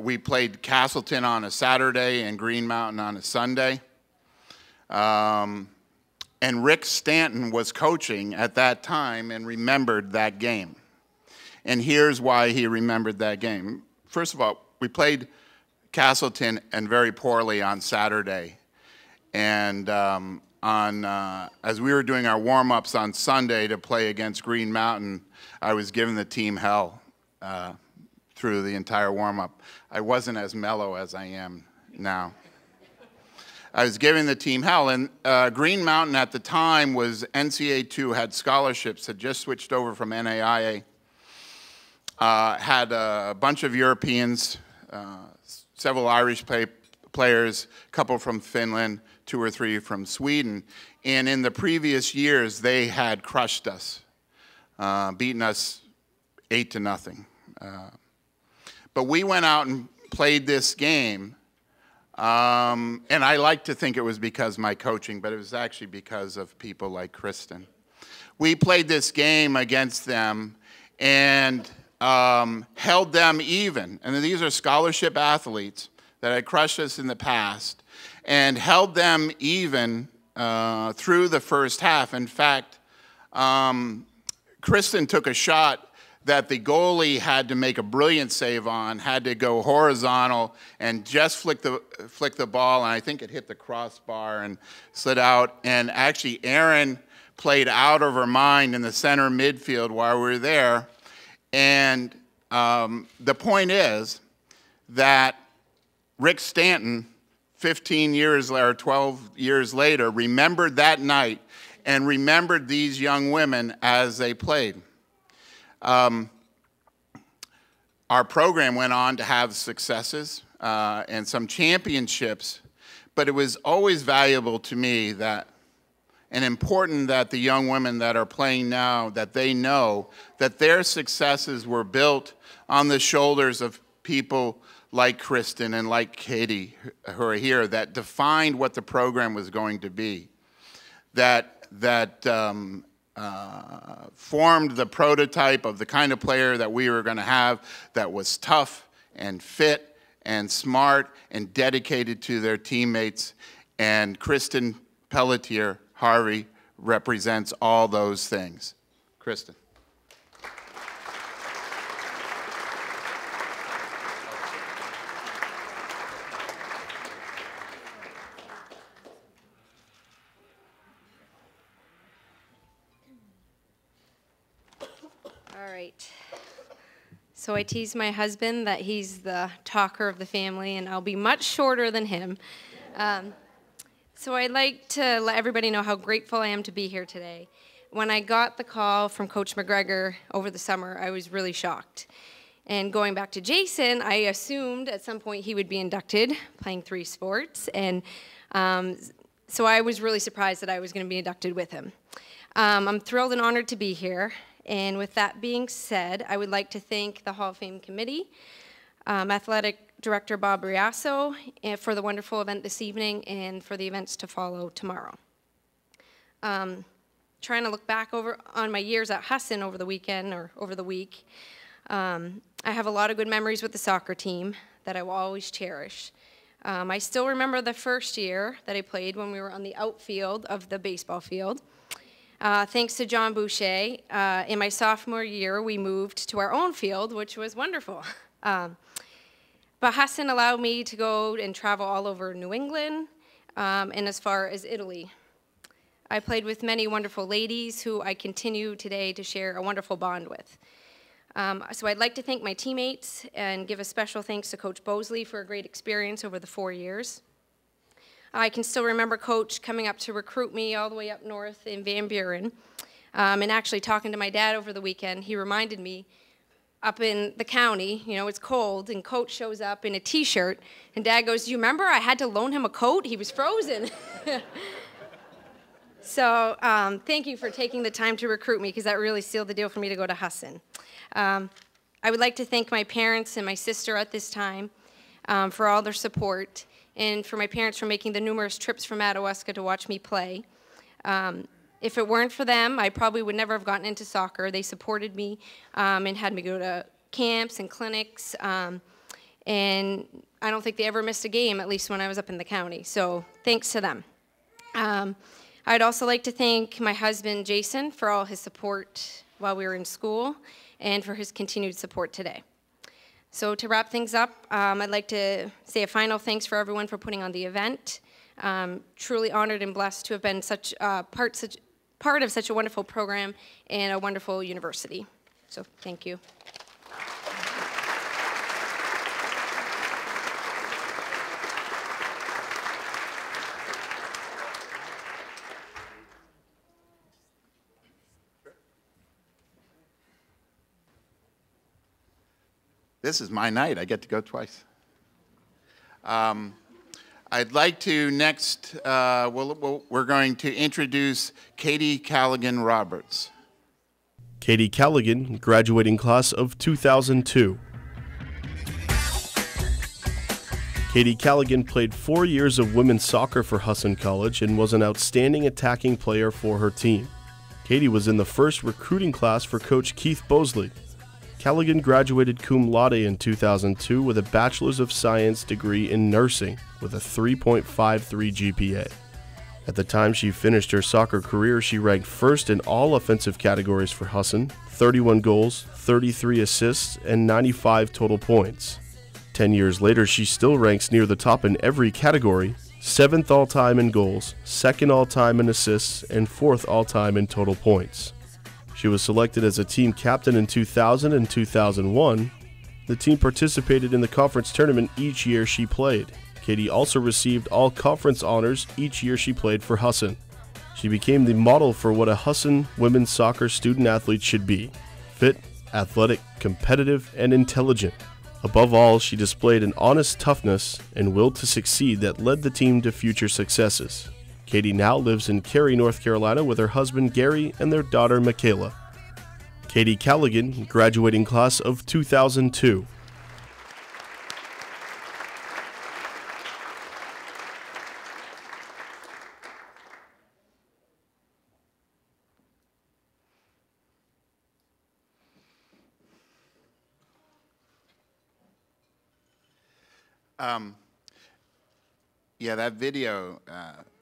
we played Castleton on a Saturday and Green Mountain on a Sunday. And Rick Stanton was coaching at that time and remembered that game. And here's why he remembered that game. First of all, we played Castleton and very poorly on Saturday. And as we were doing our warm-ups on Sunday to play against Green Mountain, I was giving the team hell through the entire warm-up. I wasn't as mellow as I am now. I was giving the team hell, and Green Mountain at the time was NCAA 2, had scholarships, had just switched over from NAIA, had a bunch of Europeans, several Irish players, a couple from Finland, 2 or 3 from Sweden. And in the previous years, they had crushed us, beaten us 8-0. But we went out and played this game, and I like to think it was because of my coaching, but it was actually because of people like Kristen. We played this game against them and held them even. And these are scholarship athletes that had crushed us in the past, and held them even through the first half. In fact, Kristen took a shot that the goalie had to make a brilliant save on, had to go horizontal and just flick the ball, and I think it hit the crossbar and slid out. And actually, Erin played out of her mind in the center midfield while we were there. And the point is that Rick Stanton, 15 years or 12 years later, remembered that night and remembered these young women as they played. Our program went on to have successes and some championships, but it was always valuable to me that, and important that the young women that are playing now, that they know that their successes were built on the shoulders of people like Kristen and like Katie, who are here, that defined what the program was going to be, that formed the prototype of the kind of player that we were going to have, that was tough and fit and smart and dedicated to their teammates. And Kristen Pelletier Harvey represents all those things. Kristen. All right. So I tease my husband that he's the talker of the family, and I'll be much shorter than him. So I'd like to let everybody know how grateful I am to be here today. When I got the call from Coach McGregor over the summer, I was really shocked. And going back to Jason, I assumed at some point he would be inducted, playing 3 sports. And so I was really surprised that I was going to be inducted with him. I'm thrilled and honored to be here. And with that being said, I would like to thank the Hall of Fame Committee, Athletic Director Bob Riasso, for the wonderful event this evening and for the events to follow tomorrow. Trying to look back on my years at Husson over the weekend or over the week, I have a lot of good memories with the soccer team that I will always cherish. I still remember the first year that I played when we were on the outfield of the baseball field. Thanks to John Boucher, in my sophomore year, we moved to our own field, which was wonderful. But Husson allowed me to go and travel all over New England and as far as Italy. I played with many wonderful ladies who I continue today to share a wonderful bond with. So I'd like to thank my teammates and give a special thanks to Coach Bosley for a great experience over the 4 years. I can still remember Coach coming up to recruit me all the way up north in Van Buren. And actually talking to my dad over the weekend, he reminded me, up in the county, you know, it's cold, and Coach shows up in a t-shirt, and Dad goes, "Do you remember I had to loan him a coat? He was frozen." So thank you for taking the time to recruit me, because that really sealed the deal for me to go to Husson. I would like to thank my parents and my sister at this time for all their support, and for my parents for making the numerous trips from Madawaska to watch me play. If it weren't for them, I probably would never have gotten into soccer. They supported me and had me go to camps and clinics, and I don't think they ever missed a game, at least when I was up in the county. So thanks to them. I'd also like to thank my husband, Jason, for all his support while we were in school and for his continued support today. So to wrap things up, I'd like to say a final thanks for everyone for putting on the event. Truly honored and blessed to have been such part of such a wonderful program and a wonderful university. So thank you. This is my night. I get to go twice. I'd like to next, we're going to introduce Katie Callaghan Roberts. Katie Callaghan, graduating class of 2002. Katie Callaghan played 4 years of women's soccer for Husson College and was an outstanding attacking player for her team. Katie was in the first recruiting class for Coach Keith Bosley. Callaghan graduated cum laude in 2002 with a Bachelor's of Science degree in nursing with a 3.53 GPA. At the time she finished her soccer career, she ranked first in all offensive categories for Husson, 31 goals, 33 assists, and 95 total points. 10 years later, she still ranks near the top in every category, 7th all-time in goals, 2nd all-time in assists, and 4th all-time in total points. She was selected as a team captain in 2000 and 2001. The team participated in the conference tournament each year she played. Katie also received all conference honors each year she played for Husson. She became the model for what a Husson women's soccer student athlete should be: fit, athletic, competitive, and intelligent. Above all, she displayed an honest toughness and will to succeed that led the team to future successes. Katie now lives in Cary, North Carolina with her husband Gary and their daughter Michaela. Katie Callaghan, graduating class of 2002. Yeah, that video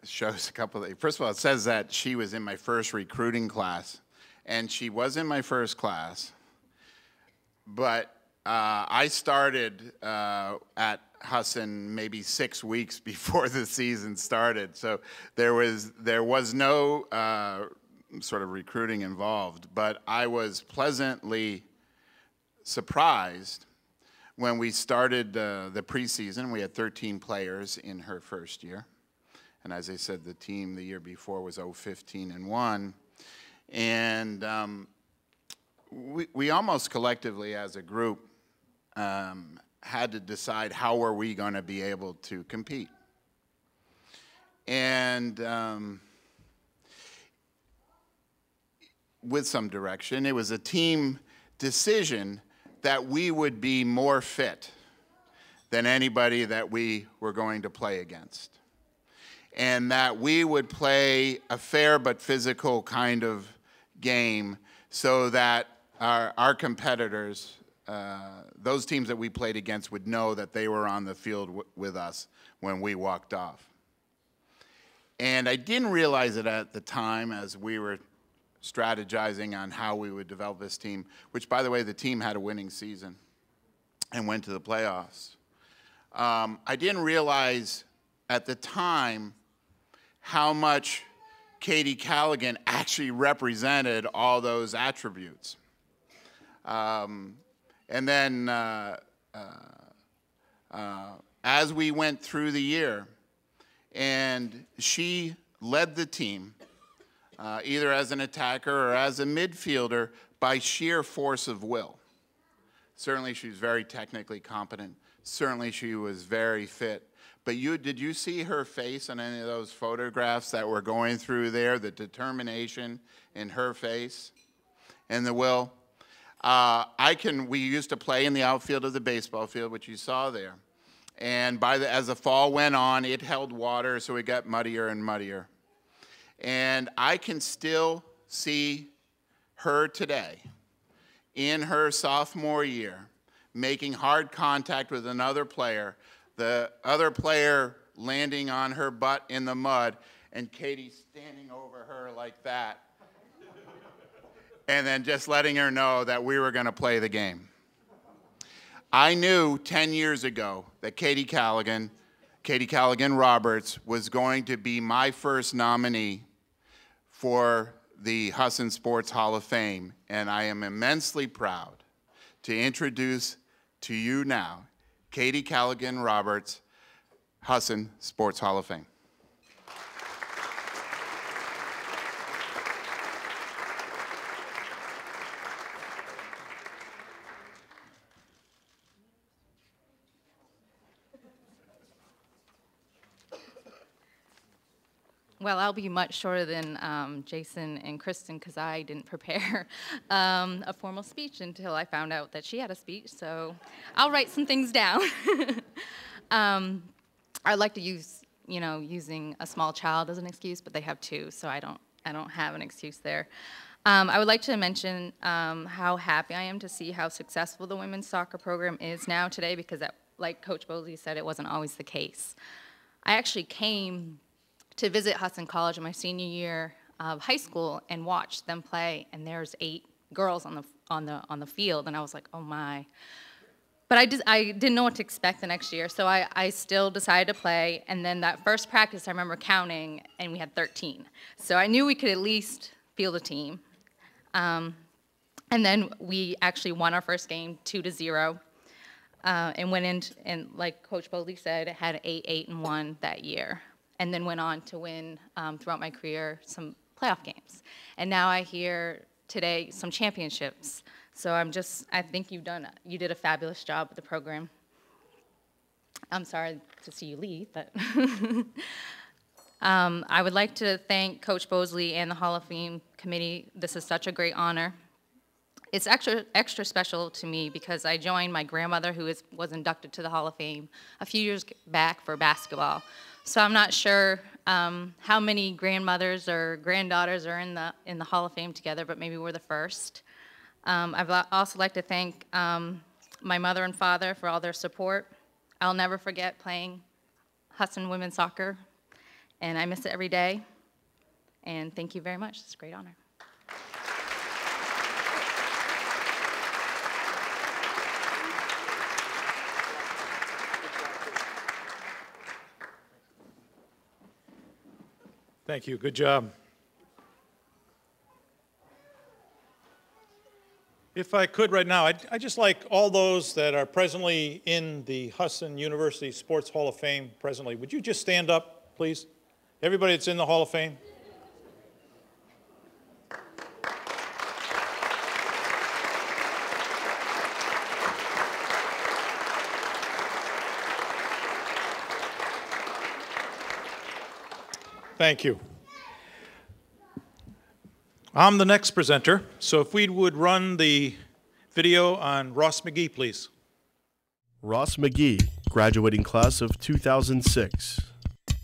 shows a couple of things. First of all, it says that she was in my first recruiting class, and she was in my first class, but I started at Husson maybe 6 weeks before the season started, so there was no sort of recruiting involved, but I was pleasantly surprised when we started the preseason. We had 13 players in her first year. And as I said, the team the year before was 0-15-1. And we almost collectively as a group had to decide how were we going to be able to compete. And with some direction, it was a team decision that we would be more fit than anybody that we were going to play against, and that we would play a fair but physical kind of game so that our competitors, those teams that we played against, would know that they were on the field with us when we walked off. And I didn't realize it at the time as we were strategizing on how we would develop this team, which, by the way, the team had a winning season and went to the playoffs. I didn't realize at the time how much Katie Callaghan actually represented all those attributes. And then as we went through the year, and she led the team, either as an attacker or as a midfielder, by sheer force of will. Certainly she was very technically competent. Certainly she was very fit. But did you see her face on any of those photographs that were going through there, the determination in her face and the will? We used to play in the outfield of the baseball field, which you saw there. And as the fall went on, it held water, so it got muddier and muddier. And I can still see her today, in her sophomore year, making hard contact with another player, the other player landing on her butt in the mud, and Katie standing over her like that, and then just letting her know that we were going to play the game. I knew 10 years ago that Katie Callaghan Roberts was going to be my first nominee for the Husson Sports Hall of Fame, and I am immensely proud to introduce to you now Katie Callaghan Roberts, Husson Sports Hall of Fame. Well, I'll be much shorter than Jason and Kristen because I didn't prepare a formal speech until I found out that she had a speech, so I'll write some things down. I like to use, using a small child as an excuse, but they have two, so I don't have an excuse there. I would like to mention how happy I am to see how successful the women's soccer program is now today, because like Coach Bosley said, it wasn't always the case. I actually came to visit Husson College in my senior year of high school and watched them play, and there's 8 girls on the field, and I was like, oh my. But I didn't know what to expect the next year, so I still decided to play, and then that first practice I remember counting, and we had 13. So I knew we could at least field a team. And then we actually won our first game 2-0, and went in, and like Coach Bosley said, had 8-1 that year, and then went on to win throughout my career some playoff games. And now I hear today some championships. So I think you did a fabulous job with the program. I'm sorry to see you leave, but I would like to thank Coach Bosley and the Hall of Fame committee. This is such a great honor. It's extra special to me because I joined my grandmother, who was inducted to the Hall of Fame a few years back for basketball. So I'm not sure how many grandmothers or granddaughters are in the Hall of Fame together, but maybe we're the first. I'd also like to thank my mother and father for all their support. I'll never forget playing Husson women's soccer, and I miss it every day. And thank you very much. It's a great honor. Thank you. Good job. If I could right now, I'd just like all those that are presently in the Husson University Sports Hall of Fame presently, would you just stand up, please? Everybody that's in the Hall of Fame. Thank you. I'm the next presenter, so if we would run the video on Ross McGee, please. Ross McGee, graduating class of 2006.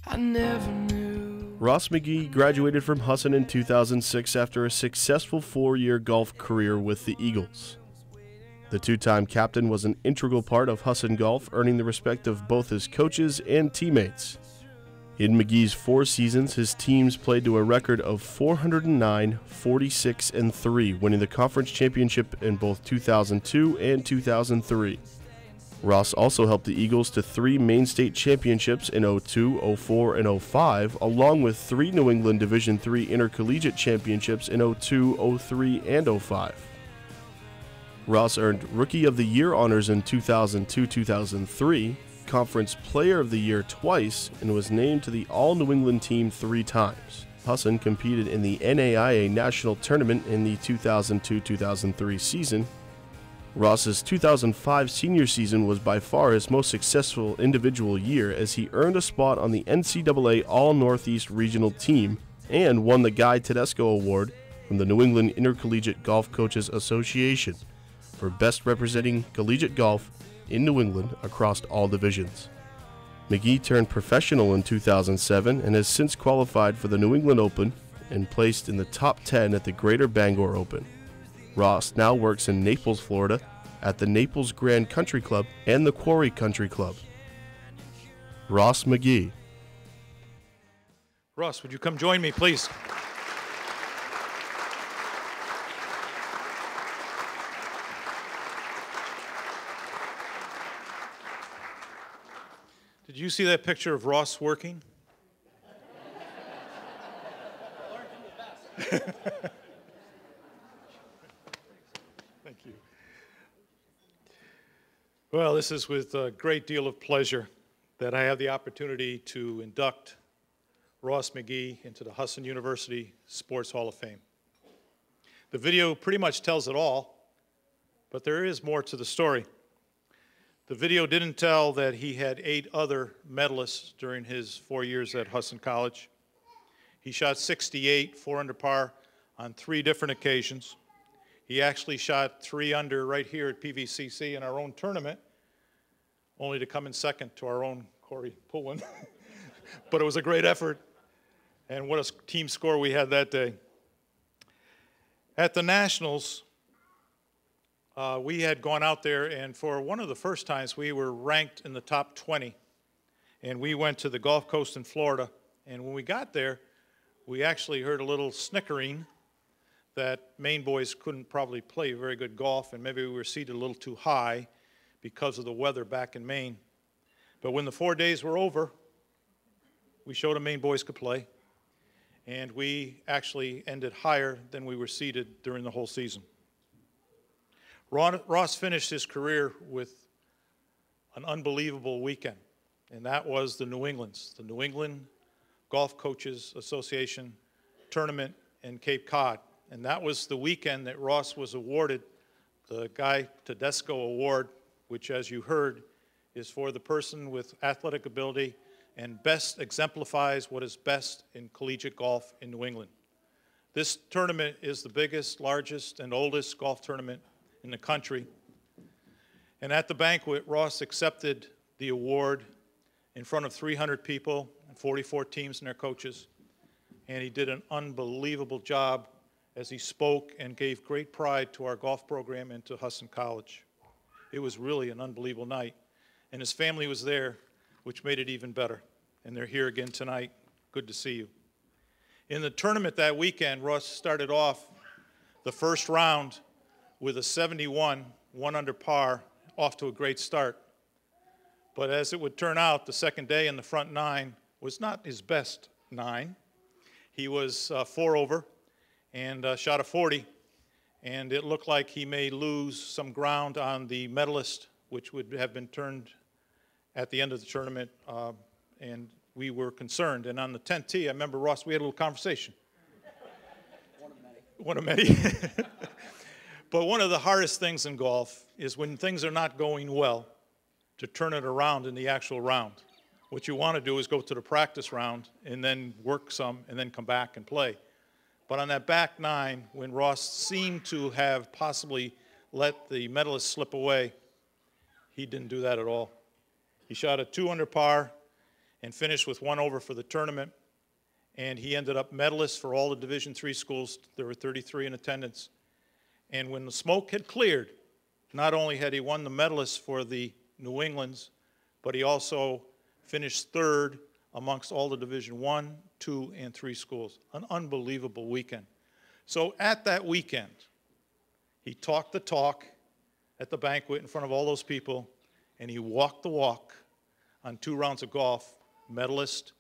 I never knew. Ross McGee graduated from Husson in 2006 after a successful 4-year golf career with the Eagles. The 2-time captain was an integral part of Husson golf, earning the respect of both his coaches and teammates. In McGee's 4 seasons, his teams played to a record of 409, 46, and 3, winning the conference championship in both 2002 and 2003. Ross also helped the Eagles to 3 Maine State championships in 02, 04, and 05, along with 3 New England Division III intercollegiate championships in 02, 03, and 05. Ross earned Rookie of the Year honors in 2002-2003, Conference Player of the Year twice, and was named to the All-New England team 3 times. Husson competed in the NAIA National Tournament in the 2002-2003 season. Ross's 2005 senior season was by far his most successful individual year, as he earned a spot on the NCAA All-Northeast Regional Team and won the Guy Tedesco Award from the New England Intercollegiate Golf Coaches Association for Best Representing Collegiate Golf in New England across all divisions. McGee turned professional in 2007 and has since qualified for the New England Open and placed in the top 10 at the Greater Bangor Open. Ross now works in Naples, Florida at the Naples Grand Country Club and the Quarry Country Club. Ross McGee. Ross, would you come join me, please? Did you see that picture of Ross working? Thank you. Well, this is with a great deal of pleasure that I have the opportunity to induct Ross McGee into the Husson University Sports Hall of Fame. The video pretty much tells it all, but there is more to the story. The video didn't tell that he had 8 other medalists during his 4 years at Husson College. He shot 68, 4 under par on 3 different occasions. He actually shot 3 under right here at PVCC in our own tournament, only to come in second to our own Corey Pullen. But it was a great effort, and what a team score we had that day. At the Nationals, we had gone out there, and for one of the first times, we were ranked in the top 20. And we went to the Gulf Coast in Florida, and when we got there, we actually heard a little snickering that Maine boys couldn't probably play very good golf, and maybe we were seated a little too high because of the weather back in Maine. But when the 4 days were over, we showed them Maine boys could play, and we actually ended higher than we were seated during the whole season. Ross finished his career with an unbelievable weekend, and that was the New England Golf Coaches Association tournament in Cape Cod. And that was the weekend that Ross was awarded the Guy Tedesco Award, which, as you heard, is for the person with athletic ability and best exemplifies what is best in collegiate golf in New England. This tournament is the biggest, largest, and oldest golf tournament in the country. And at the banquet, Ross accepted the award in front of 300 people and 44 teams and their coaches. And he did an unbelievable job as he spoke and gave great pride to our golf program and to Husson College. It was really an unbelievable night. And his family was there, which made it even better. And they're here again tonight. Good to see you. In the tournament that weekend, Ross started off the first round with a 71, 1 under par, off to a great start. But as it would turn out, the second day in the front 9 was not his best 9. He was 4 over and shot a 40, and it looked like he may lose some ground on the medalist, which would have been turned at the end of the tournament, and we were concerned. And on the 10th tee, I remember, Ross, we had a little conversation. One of many. But one of the hardest things in golf is when things are not going well, to turn it around in the actual round. What you want to do is go to the practice round and then work some and then come back and play. But on that back 9, when Ross seemed to have possibly let the medalist slip away, he didn't do that at all. He shot a 2 under par and finished with 1 over for the tournament, and he ended up medalist for all the Division III schools. There were 33 in attendance. And when the smoke had cleared, not only had he won the medalist for the New Englands, but he also finished 3rd amongst all the Division I, II, and III schools. An unbelievable weekend. So at that weekend, he talked the talk at the banquet in front of all those people, and he walked the walk on 2 rounds of golf, medalist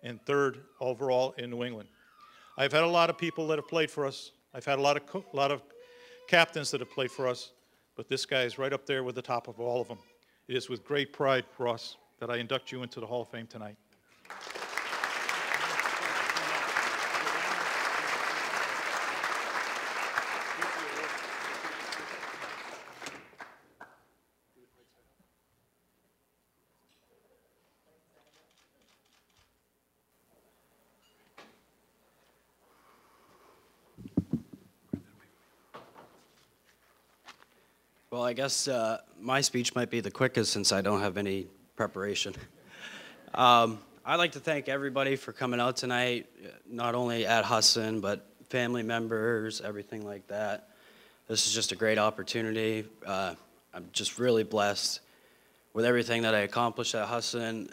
and 3rd overall in New England. I've had a lot of people that have played for us. I've had a lot of captains that have played for us, but this guy is right up there with the top of all of them. It is with great pride, Ross, that I induct you into the Hall of Fame tonight. Well, I guess my speech might be the quickest since I don't have any preparation. I'd like to thank everybody for coming out tonight, not only at Husson, but family members, everything like that. This is just a great opportunity. I'm just really blessed with everything that I accomplished at Husson.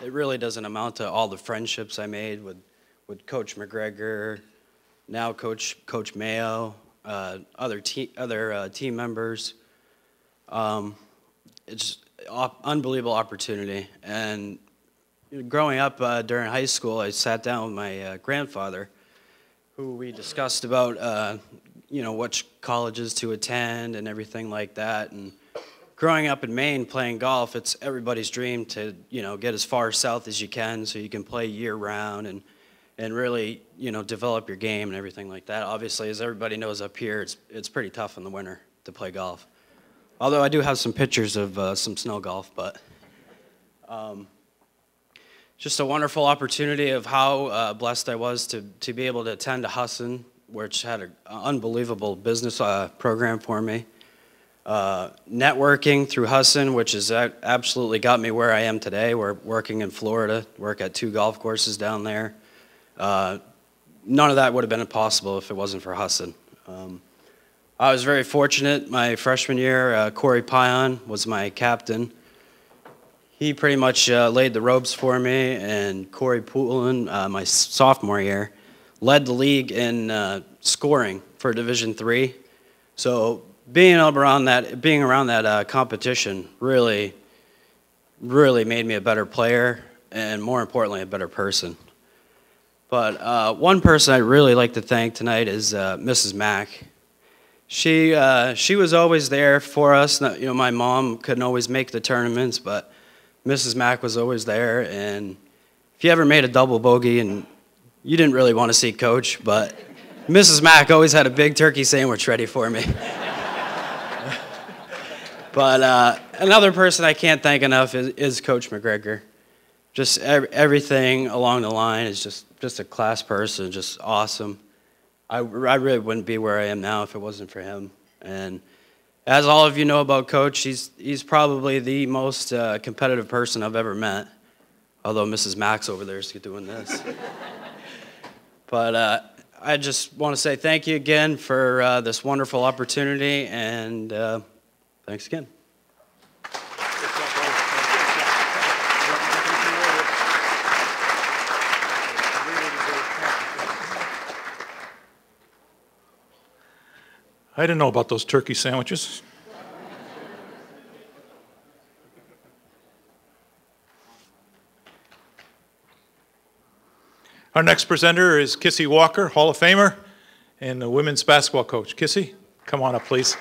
It really doesn't amount to all the friendships I made with Coach McGregor, now Coach Mayo, other team members. It's an unbelievable opportunity. And growing up during high school, I sat down with my grandfather, who we discussed about, which colleges to attend and everything like that. And growing up in Maine playing golf, it's everybody's dream to, get as far south as you can so you can play year round and really, develop your game and everything like that. Obviously, as everybody knows up here, it's pretty tough in the winter to play golf. Although I do have some pictures of some snow golf, but just a wonderful opportunity of how blessed I was to be able to attend to Husson, which had an unbelievable business program for me. Networking through Husson, which has absolutely got me where I am today. We're working in Florida, work at 2 golf courses down there. None of that would have been possible if it wasn't for Husson. I was very fortunate. My freshman year, Corey Pion was my captain. He pretty much laid the ropes for me, and Corey Poulin, my sophomore year, led the league in scoring for Division III. So being around that competition really made me a better player, and more importantly, a better person. But one person I'd really like to thank tonight is Mrs. Mack. She was always there for us. You know, my mom couldn't always make the tournaments, but Mrs. Mack was always there. And if you ever made a double bogey and you didn't really want to see Coach, but Mrs. Mack always had a big turkey sandwich ready for me. But another person I can't thank enough is Coach McGregor. Just everything along the line is just a class person, just awesome. I really wouldn't be where I am now if it wasn't for him. And as all of you know about Coach, he's probably the most competitive person I've ever met, although Mrs. Max over there is doing this. But I just want to say thank you again for this wonderful opportunity, and thanks again. I didn't know about those turkey sandwiches. Our next presenter is Kissy Walker, Hall of Famer, and the women's basketball coach. Kissy, come on up, please.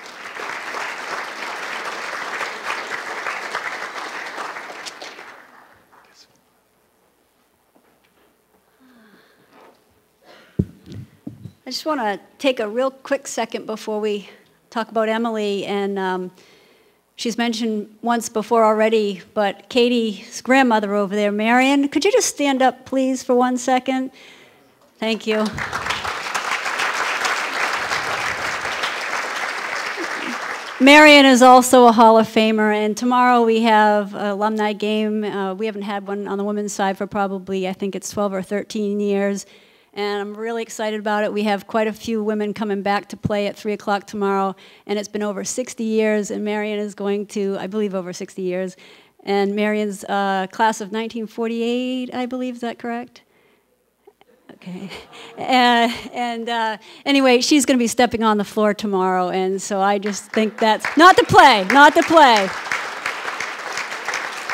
I just want to take a real quick second before we talk about Emily, and she's mentioned once before already, but Katie's grandmother over there, Marion, could you just stand up, please, for 1 second? Thank you. Marion is also a Hall of Famer, and tomorrow we have an alumni game. We haven't had one on the women's side for probably, I think it's 12 or 13 years. And I'm really excited about it. We have quite a few women coming back to play at 3 o'clock tomorrow, and it's been over 60 years, and Marion is going to, I believe, over 60 years. And Marion's class of 1948, I believe, is that correct? Okay. Anyway, she's going to be stepping on the floor tomorrow, and so I just think that's, not to play,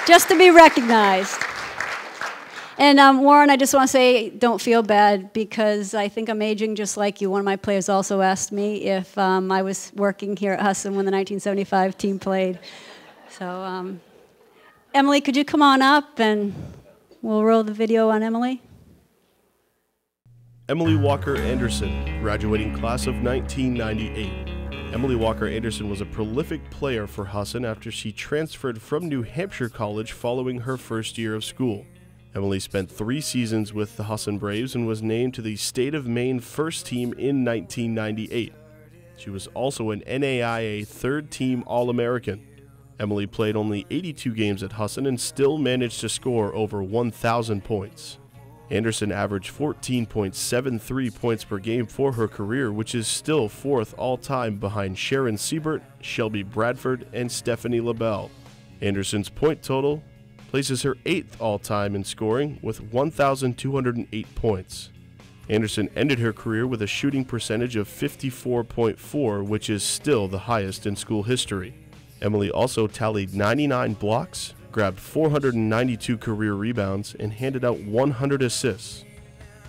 just to be recognized. And Warren, I just want to say, don't feel bad, because I think I'm aging just like you. One of my players also asked me if I was working here at Husson when the 1975 team played. So, Emily, could you come on up and we'll roll the video on Emily? Emily Walker Anderson, graduating class of 1998. Emily Walker Anderson was a prolific player for Husson after she transferred from New Hampshire College following her first year of school. Emily spent 3 seasons with the Husson Braves and was named to the State of Maine first team in 1998. She was also an NAIA third-team All-American. Emily played only 82 games at Husson and still managed to score over 1,000 points. Anderson averaged 14.73 points per game for her career, which is still 4th all-time behind Sharon Siebert, Shelby Bradford, and Stephanie LaBelle. Anderson's point total places her 8th all-time in scoring with 1,208 points. Anderson ended her career with a shooting percentage of 54.4, which is still the highest in school history. Emily also tallied 99 blocks, grabbed 492 career rebounds, and handed out 100 assists,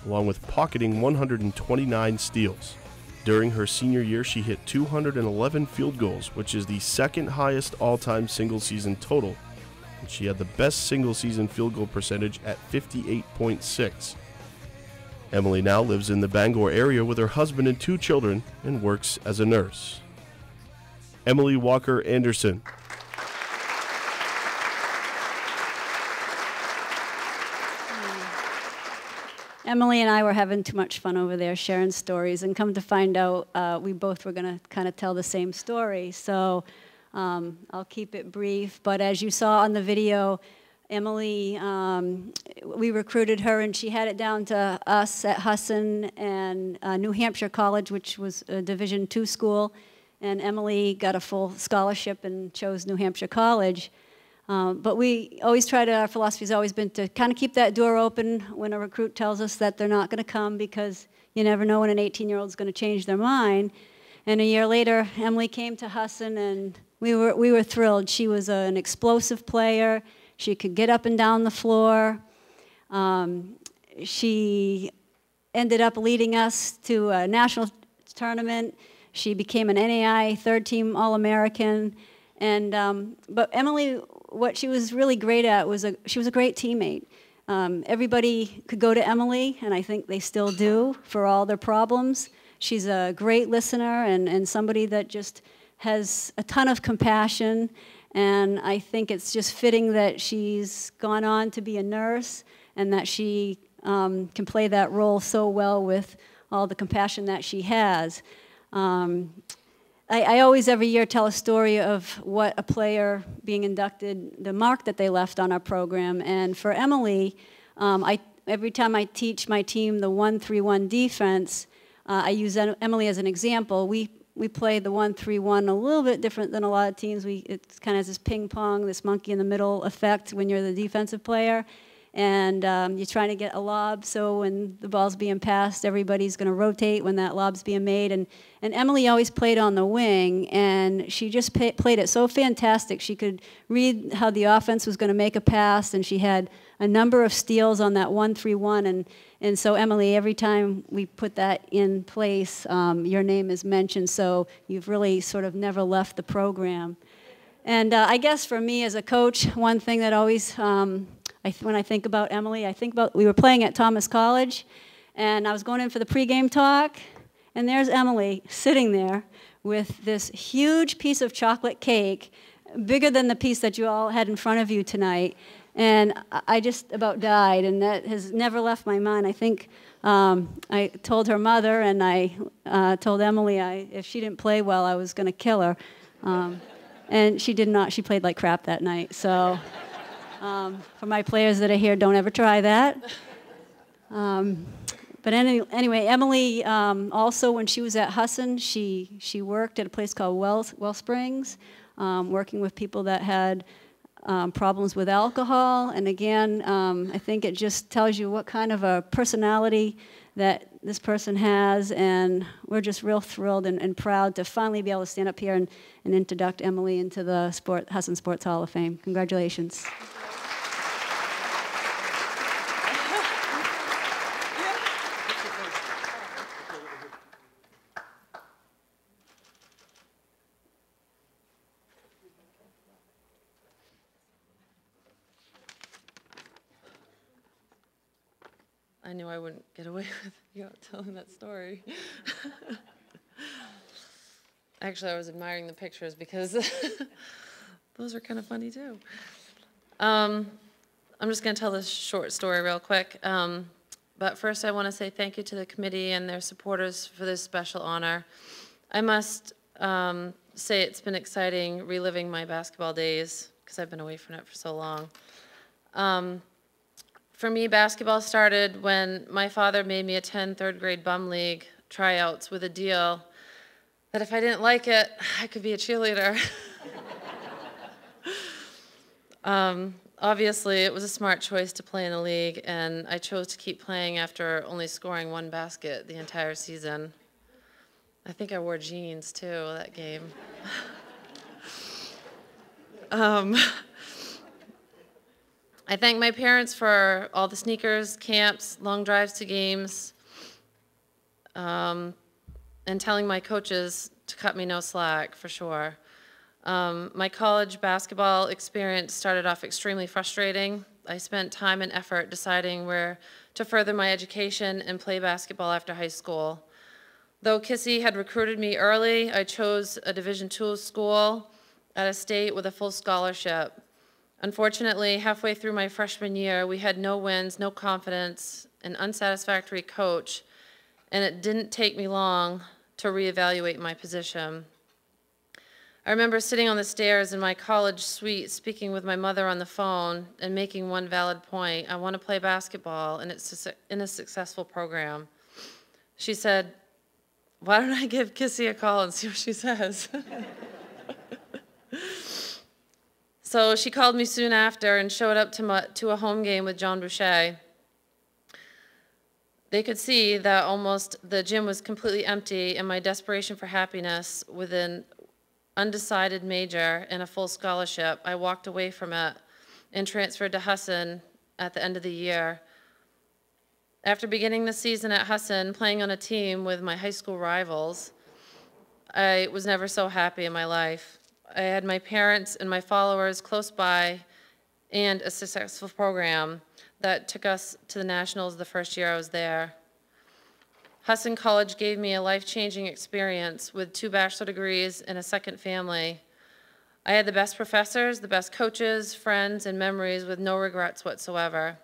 along with pocketing 129 steals. During her senior year, she hit 211 field goals, which is the 2nd highest all-time single-season total. And she had the best single-season field goal percentage at 58.6. Emily now lives in the Bangor area with her husband and 2 children and works as a nurse. Emily Walker Anderson. Emily and I were having too much fun over there sharing stories, and come to find out we both were going to kind of tell the same story. So I'll keep it brief. But as you saw on the video, Emily, we recruited her, and she had it down to us at Husson and New Hampshire College, which was a Division II school. And Emily got a full scholarship and chose New Hampshire College. But we always try to, our philosophy has always been to kind of keep that door open when a recruit tells us that they're not going to come, because you never know when an 18-year-old is going to change their mind. And a year later, Emily came to Husson, and we were thrilled. She was an explosive player. She could get up and down the floor. She ended up leading us to a national tournament. She became an NAI third-team All-American. And but Emily, what she was really great at was she was a great teammate. Everybody could go to Emily, and I think they still do, for all their problems. She's a great listener and somebody that just has a ton of compassion. And I think it's just fitting that she's gone on to be a nurse, and that she can play that role so well with all the compassion that she has. I always, every year, tell a story of what a player being inducted, the mark that they left on our program. And for Emily, every time I teach my team the 1-3-1 defense, I use Emily as an example. We play the 1-3-1 a little bit different than a lot of teams. It kind of has this ping pong, this monkey in the middle effect when you're the defensive player. And you're trying to get a lob, so when the ball's being passed, everybody's going to rotate when that lob's being made. And Emily always played on the wing, and she just played it so fantastic. She could read how the offense was going to make a pass, and she had a number of steals on that 1-3-1. And so, Emily, every time we put that in place, your name is mentioned, so you've really sort of never left the program. And I guess for me as a coach, one thing that always... when I think about Emily, I think about, we were playing at Thomas College, and I was going in for the pregame talk, and there's Emily sitting there with this huge piece of chocolate cake, bigger than the piece that you all had in front of you tonight. And I just about died, and that has never left my mind. I think I told her mother, and I told Emily if she didn't play well, I was going to kill her. And she did not. She played like crap that night, so... for my players that are here, don't ever try that. But anyway, Emily, also when she was at Husson, she worked at a place called Wellsprings, working with people that had problems with alcohol. And again, I think it just tells you what kind of a personality that this person has, and we're just real thrilled and proud to finally be able to stand up here and introduce Emily into the Husson Sports Hall of Fame. Congratulations. I knew I wouldn't get away with telling that story. Actually, I was admiring the pictures because those are kind of funny too. I'm just going to tell this short story real quick. But first, I want to say thank you to the committee and their supporters for this special honor. I must say it's been exciting reliving my basketball days because I've been away from it for so long. For me, basketball started when my father made me attend third grade bum league tryouts with a deal that if I didn't like it, I could be a cheerleader. Obviously, it was a smart choice to play in the league, and I chose to keep playing after only scoring one basket the entire season. I think I wore jeans, too, that game. I thank my parents for all the sneakers, camps, long drives to games, and telling my coaches to cut me no slack, for sure. My college basketball experience started off extremely frustrating. I spent time and effort deciding where to further my education and play basketball after high school. Though Kissy had recruited me early, I chose a Division II school at a state with a full scholarship. Unfortunately, halfway through my freshman year, we had no wins, no confidence, an unsatisfactory coach, and it didn't take me long to reevaluate my position. I remember sitting on the stairs in my college suite speaking with my mother on the phone and making one valid point. I want to play basketball, and it's in a successful program. She said, "Why don't I give Kissy a call and see what she says?" So she called me soon after and showed up to a home game with John Boucher. They could see that the gym was completely empty, and my desperation for happiness with an undecided major and a full scholarship, I walked away from it and transferred to Husson at the end of the year. After beginning the season at Husson, playing on a team with my high school rivals, I was never so happy in my life. I had my parents and my followers close by and a successful program that took us to the Nationals the first year I was there. Husson College gave me a life-changing experience with 2 bachelor degrees and a second family. I had the best professors, the best coaches, friends, and memories with no regrets whatsoever.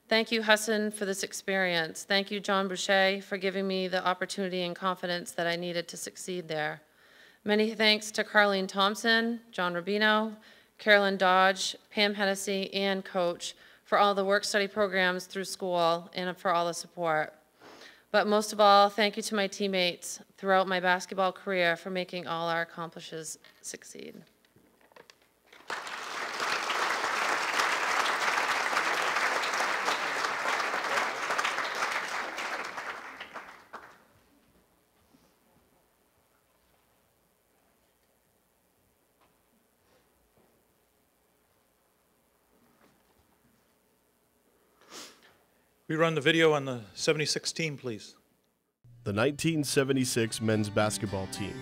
Thank you, Husson, for this experience. Thank you, John Boucher, for giving me the opportunity and confidence that I needed to succeed there. Many thanks to Carlene Thompson, John Rubino, Carolyn Dodge, Pam Hennessy, and Coach for all the work-study programs through school and for all the support. But most of all, thank you to my teammates throughout my basketball career for making all our accomplishments succeed. We run the video on the 76 team, please. The 1976 men's basketball team.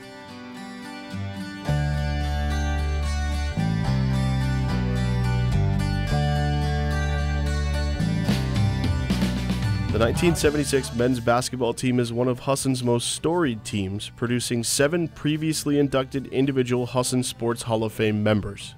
The 1976 men's basketball team is one of Husson's most storied teams, producing 7 previously inducted individual Husson Sports Hall of Fame members.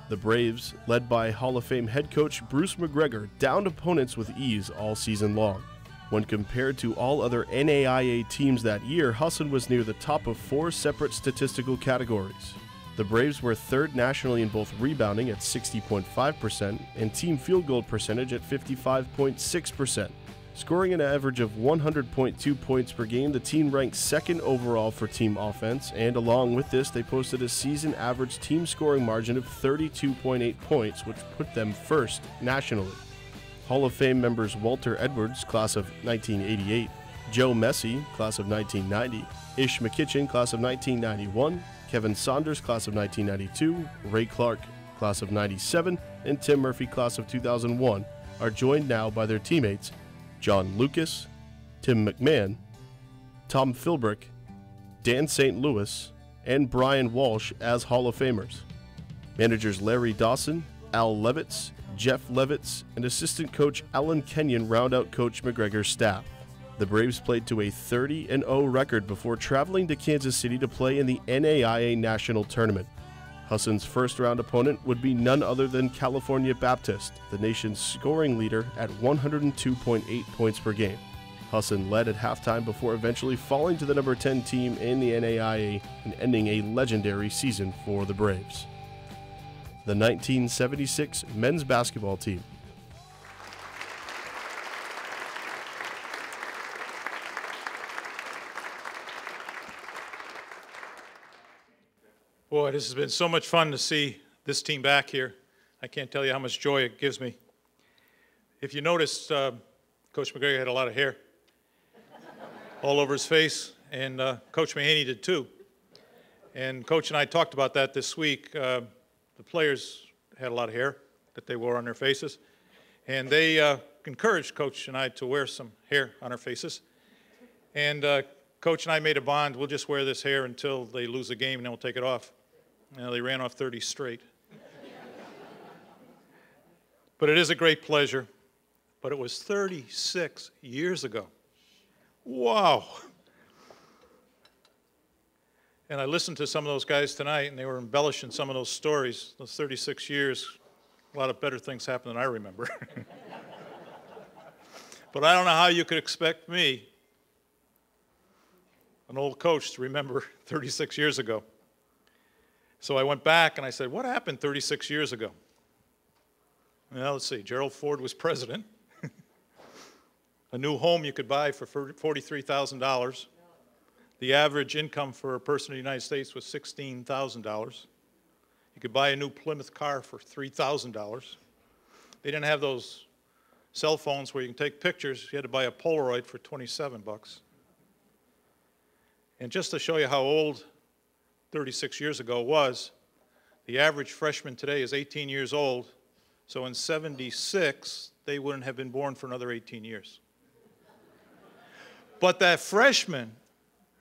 The Braves, led by Hall of Fame head coach Bruce McGregor, downed opponents with ease all season long. When compared to all other NAIA teams that year, Husson was near the top of 4 separate statistical categories. The Braves were 3rd nationally in both rebounding at 60.5% and team field goal percentage at 55.6%. Scoring an average of 100.2 points per game, the team ranked 2nd overall for team offense, and along with this, they posted a season average team scoring margin of 32.8 points, which put them 1st nationally. Hall of Fame members Walter Edwards, class of 1988, Joe Messi, class of 1990, Ish McKitchen, class of 1991, Kevin Saunders, class of 1992, Ray Clark, class of 97, and Tim Murphy, class of 2001, are joined now by their teammates John Lucas, Tim McMahon, Tom Philbrick, Dan St. Louis, and Brian Walsh as Hall of Famers. Managers Larry Dawson, Al Levitz, Jeff Levitz, and assistant coach Alan Kenyon round out Coach McGregor's staff. The Braves played to a 30-0 record before traveling to Kansas City to play in the NAIA National Tournament. Husson's first-round opponent would be none other than California Baptist, the nation's scoring leader at 102.8 points per game. Husson led at halftime before eventually falling to the number 10 team in the NAIA and ending a legendary season for the Braves. The 1976 men's basketball team. Boy, this has been so much fun to see this team back here. I can't tell you how much joy it gives me. If you noticed, Coach McGregor had a lot of hair all over his face, and Coach Mahaney did too. And Coach and I talked about that this week. The players had a lot of hair that they wore on their faces, and they encouraged Coach and I to wear some hair on our faces. And Coach and I made a bond. We'll just wear this hair until they lose a game, and then we'll take it off. Now, they ran off 30 straight. But it is a great pleasure. But it was 36 years ago. Wow. And I listened to some of those guys tonight, and they were embellishing some of those stories. Those 36 years, a lot of better things happened than I remember. But I don't know how you could expect me, an old coach, to remember 36 years ago. So I went back and I said, what happened 36 years ago? Well, let's see. Gerald Ford was president. A new home you could buy for $43,000. The average income for a person in the United States was $16,000. You could buy a new Plymouth car for $3,000. They didn't have those cell phones where you can take pictures. You had to buy a Polaroid for 27 bucks. And just to show you how old 36 years ago was, the average freshman today is 18 years old. So in 76, they wouldn't have been born for another 18 years. But that freshman,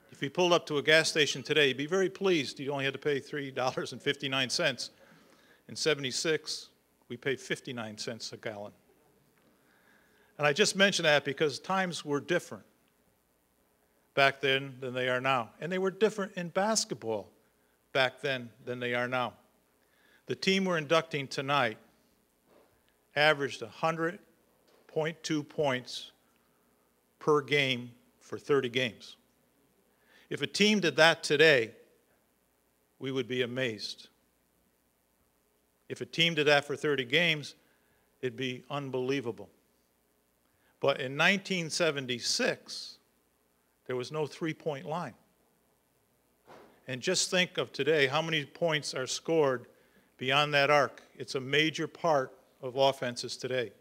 if he pulled up to a gas station today, he'd be very pleased. He only had to pay $3.59. In 76, we paid 59 cents a gallon. And I just mention that because times were different back then than they are now. And they were different in basketball back then than they are now. The team we're inducting tonight averaged 100.2 points per game for 30 games. If a team did that today, we would be amazed. If a team did that for 30 games, it'd be unbelievable. But in 1976, there was no three-point line. And just think of today, how many points are scored beyond that arc. It's a major part of offenses today.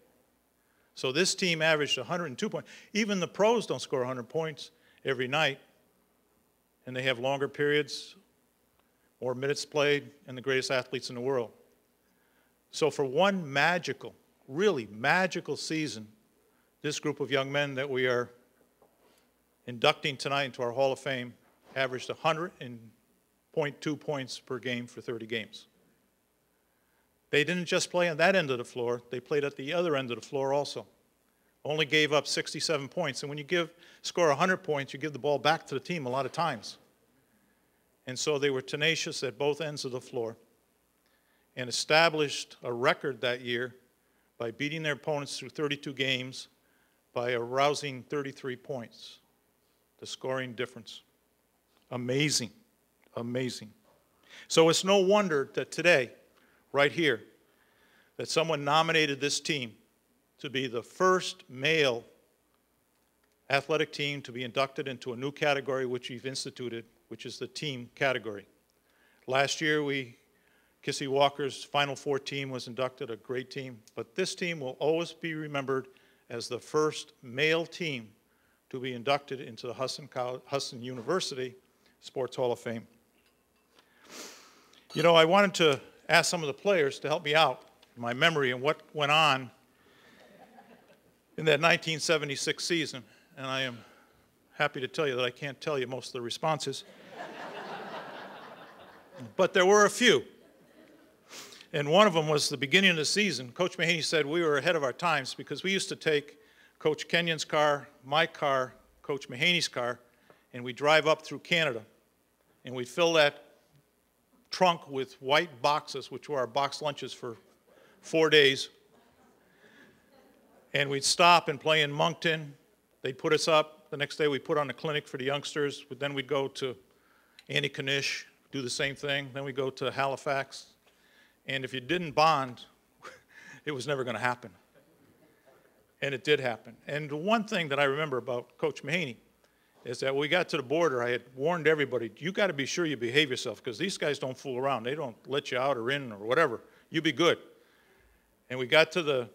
So this team averaged 102 points. Even the pros don't score 100 points every night. And they have longer periods, more minutes played, and the greatest athletes in the world. So for one magical, really magical season, this group of young men that we are inducting tonight into our Hall of Fame averaged 100.2 points per game for 30 games. They didn't just play on that end of the floor, they played at the other end of the floor also. Only gave up 67 points. And when you score 100 points, you give the ball back to the team a lot of times. And so they were tenacious at both ends of the floor and established a record that year by beating their opponents through 32 games by a rousing 33 points. The scoring difference. Amazing, amazing. So it's no wonder that today, right here, that someone nominated this team to be the first male athletic team to be inducted into a new category which we've instituted, which is the team category. Last year, Kissy Walker's Final Four team was inducted, a great team, but this team will always be remembered as the first male team to be inducted into the Husson University Sports Hall of Fame. You know, I wanted to ask some of the players to help me out in my memory and what went on in that 1976 season, and I am happy to tell you that I can't tell you most of the responses. But there were a few. And one of them was the beginning of the season. Coach Mahaney said we were ahead of our times because we used to take Coach Kenyon's car, my car, Coach Mahaney's car, and we'd drive up through Canada. And we'd fill that trunk with white boxes, which were our box lunches for 4 days. And we'd stop and play in Moncton. They'd put us up. The next day we'd put on a clinic for the youngsters. But then we'd go to Antigonish, do the same thing. Then we'd go to Halifax. And if you didn't bond, it was never going to happen. And it did happen. And the one thing that I remember about Coach Mahaney is that when we got to the border, I had warned everybody, you got to be sure you behave yourself because these guys don't fool around. They don't let you out or in or whatever. You be good. And we got to the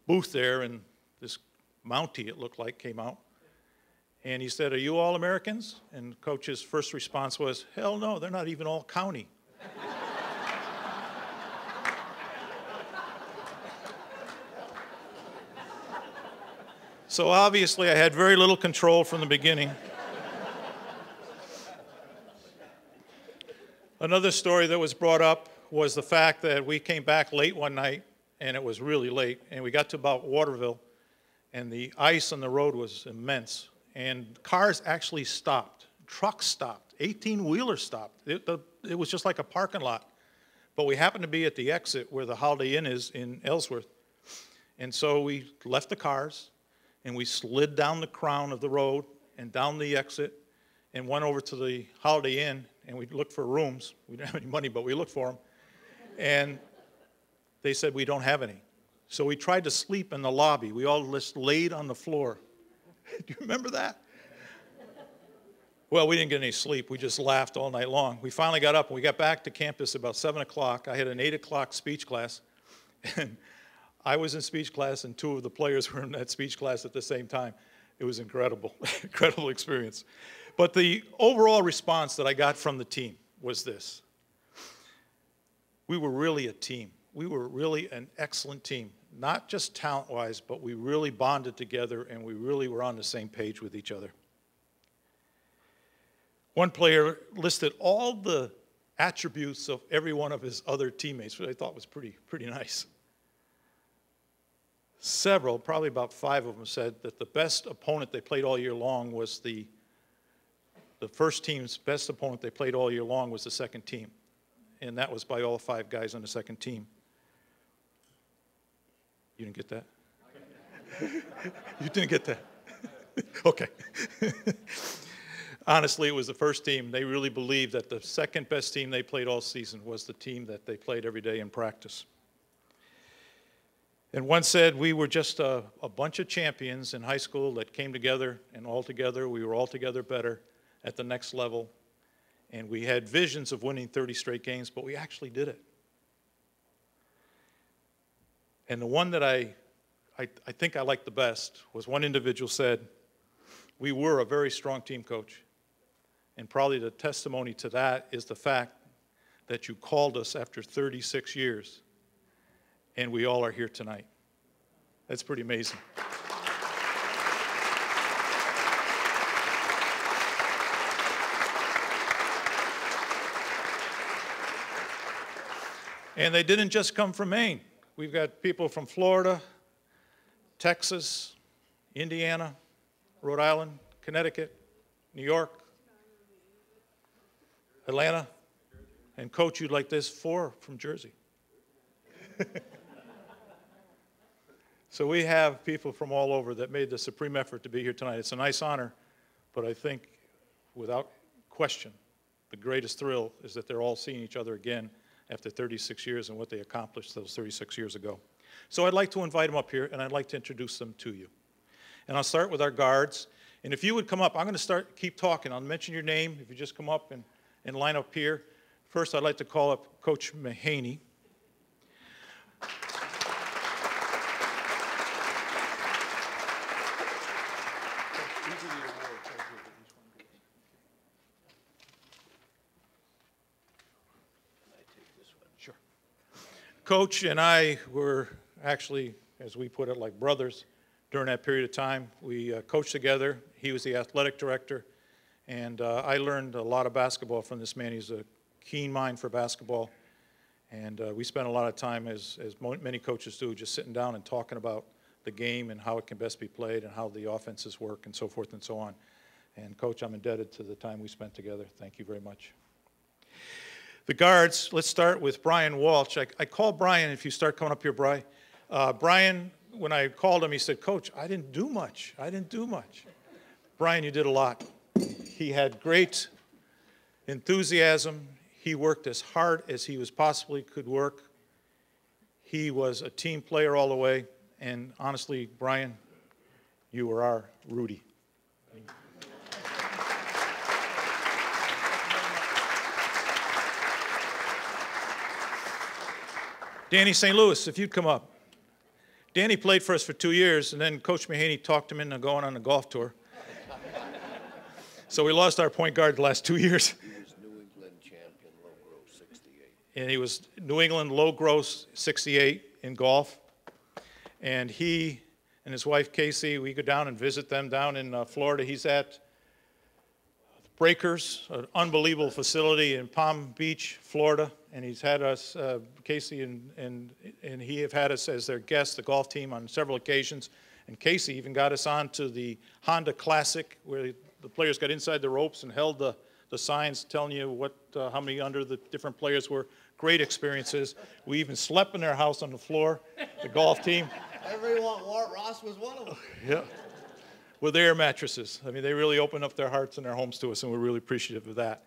booth there, and this Mountie, it looked like, came out. And he said, "Are you all Americans?" And Coach's first response was, "Hell no, they're not even all county." So obviously I had very little control from the beginning. Another story that was brought up was the fact that we came back late one night, and it was really late, and we got to about Waterville, and the ice on the road was immense, and cars actually stopped. Trucks stopped. 18-wheelers stopped. It was just like a parking lot. But we happened to be at the exit where the Holiday Inn is in Ellsworth, and so we left the cars, and we slid down the crown of the road and down the exit and went over to the Holiday Inn, and we looked for rooms. We didn't have any money, but we looked for them. And they said, we don't have any. So we tried to sleep in the lobby. We all just laid on the floor. Do you remember that? Well, we didn't get any sleep. We just laughed all night long. We finally got up, and we got back to campus about 7 o'clock. I had an 8 o'clock speech class, and I was in speech class, and 2 of the players were in that speech class at the same time. It was incredible, incredible experience. But the overall response that I got from the team was this. We were really a team. We were really an excellent team, not just talent-wise, but we really bonded together, and we really were on the same page with each other. One player listed all the attributes of every one of his other teammates, which I thought was pretty nice. Several, probably about 5 of them, said that the best opponent they played all year long was the first team's best opponent they played all year long was the second team. And that was by all 5 guys on the second team. You didn't get that? You didn't get that? Okay. Honestly, it was the first team. They really believed that the second best team they played all season was the team that they played every day in practice. And one said, we were just a bunch of champions in high school that came together, and all together, we were all together better at the next level. And we had visions of winning 30 straight games, but we actually did it. And the one that I think I liked the best was one individual said, we were a very strong team, coach. And probably the testimony to that is the fact that you called us after 36 years, and we all are here tonight. That's pretty amazing. And they didn't just come from Maine. We've got people from Florida, Texas, Indiana, Rhode Island, Connecticut, New York, Atlanta, and coach, you'd like this, 4 from Jersey. So we have people from all over that made the supreme effort to be here tonight. It's a nice honor, but I think without question, the greatest thrill is that they're all seeing each other again after 36 years and what they accomplished those 36 years ago. So I'd like to invite them up here, and I'd like to introduce them to you. And I'll start with our guards. And if you would come up, I'm going to keep talking. I'll mention your name if you just come up and line up here. First, I'd like to call up Coach Mahaney. Sure. Coach and I were actually, as we put it, like brothers. During that period of time, we coached together. He was the athletic director, and I learned a lot of basketball from this man. He's a keen mind for basketball, and we spent a lot of time, as many coaches do, just sitting down and talking about the game and how it can best be played and how the offenses work and so forth and so on. And, Coach, I'm indebted to the time we spent together. Thank you very much. The guards, let's start with Brian Walsh. I called Brian, if you start coming up here, Brian. Brian, when I called him, he said, Coach, I didn't do much. I didn't do much. Brian, you did a lot. He had great enthusiasm. He worked as hard as he was possibly could work. He was a team player all the way. And honestly, Brian, you were our Rudy. Danny St. Louis, if you'd come up. Danny played for us for 2 years, and then Coach Mahaney talked him into going on a golf tour. So we lost our point guard the last 2 years. He was New England champion, low gross, 68. And he was New England low gross, 68 in golf. And he and his wife, Casey, we go down and visit them down in Florida. He's at Breakers, an unbelievable facility in Palm Beach, Florida. And he's had us, Casey and he have had us as their guests, the golf team, on several occasions. And Casey even got us on to the Honda Classic, where the players got inside the ropes and held the signs telling you how many under the different players were. Great experiences. We even slept in their house on the floor, the golf team. Everyone, Ross was one of them. Yeah. with air mattresses. I mean, they really opened up their hearts and their homes to us, and we're really appreciative of that.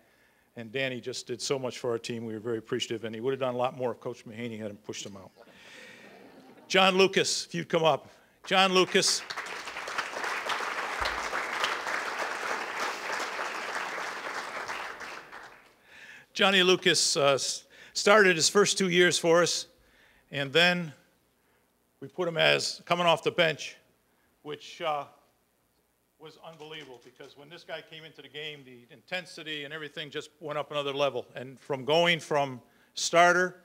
And Danny just did so much for our team. We were very appreciative, and he would have done a lot more if Coach Mahaney hadn't pushed him out. John Lucas, if you'd come up. John Lucas. Johnny Lucas started his first 2 years for us, and then we put him as coming off the bench, which was unbelievable, because when this guy came into the game, the intensity and everything just went up another level. And from going from starter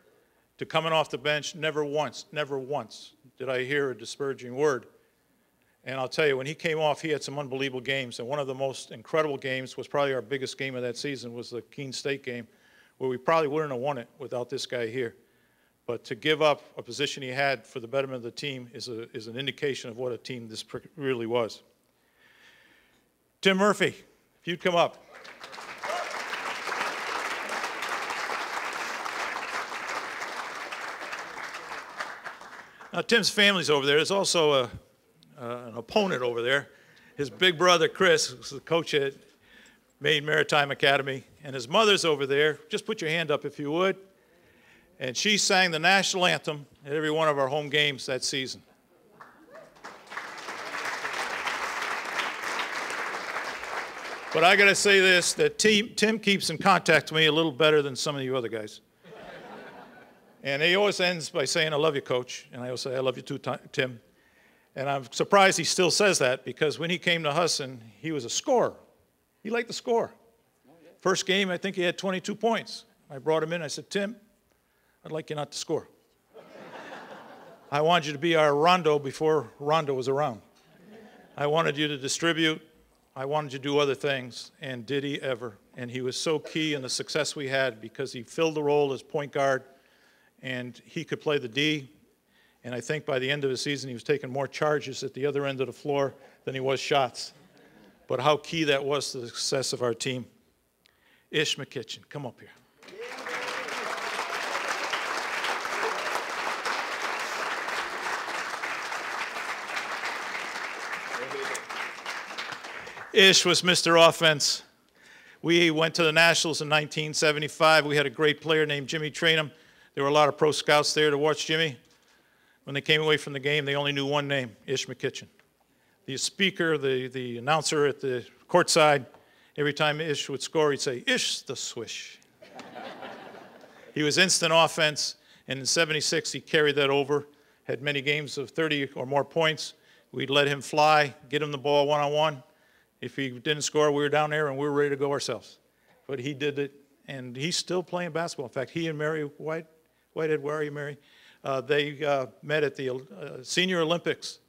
to coming off the bench, never once did I hear a disparaging word. And I'll tell you, when he came off, he had some unbelievable games. And one of the most incredible games was probably our biggest game of that season, was the Keene State game, where we probably wouldn't have won it without this guy here. But to give up a position he had for the betterment of the team is an indication of what a team this really was. Tim Murphy, if you'd come up. Now, Tim's family's over there. There's also an opponent over there. His big brother, Chris, was the coach at Maine Maritime Academy, and his mother's over there. Just put your hand up if you would. And she sang the national anthem at every one of our home games that season. But I got to say this, that Tim keeps in contact with me a little better than some of you other guys. And he always ends by saying, "I love you, Coach." And I always say, "I love you too, Tim." And I'm surprised he still says that, because when he came to Husson, he was a scorer. He liked to score. First game, I think he had 22 points. I brought him in. I said, "Tim, I'd like you not to score. I wanted you to be our Rondo before Rondo was around. I wanted you to distribute. I wanted you to do other things." And did he ever. And he was so key in the success we had, because he filled the role as point guard, and he could play the D. And I think by the end of the season, he was taking more charges at the other end of the floor than he was shots. But how key that was to the success of our team. Ish McKitchen, come up here. Ish was Mr. Offense. We went to the Nationals in 1975. We had a great player named Jimmy Trainum. There were a lot of pro scouts there to watch Jimmy. When they came away from the game, they only knew one name, Ish McKitchen. The speaker, the announcer at the courtside, every time Ish would score, he'd say, "Ish the swish." He was instant offense, and in '76 he carried that over, had many games of 30 or more points. We'd let him fly, get him the ball one-on-one. If he didn't score, we were down there and we were ready to go ourselves. But he did it, and he's still playing basketball. In fact, he and Mary Whitehead, where are you, Mary? They met at the Senior Olympics,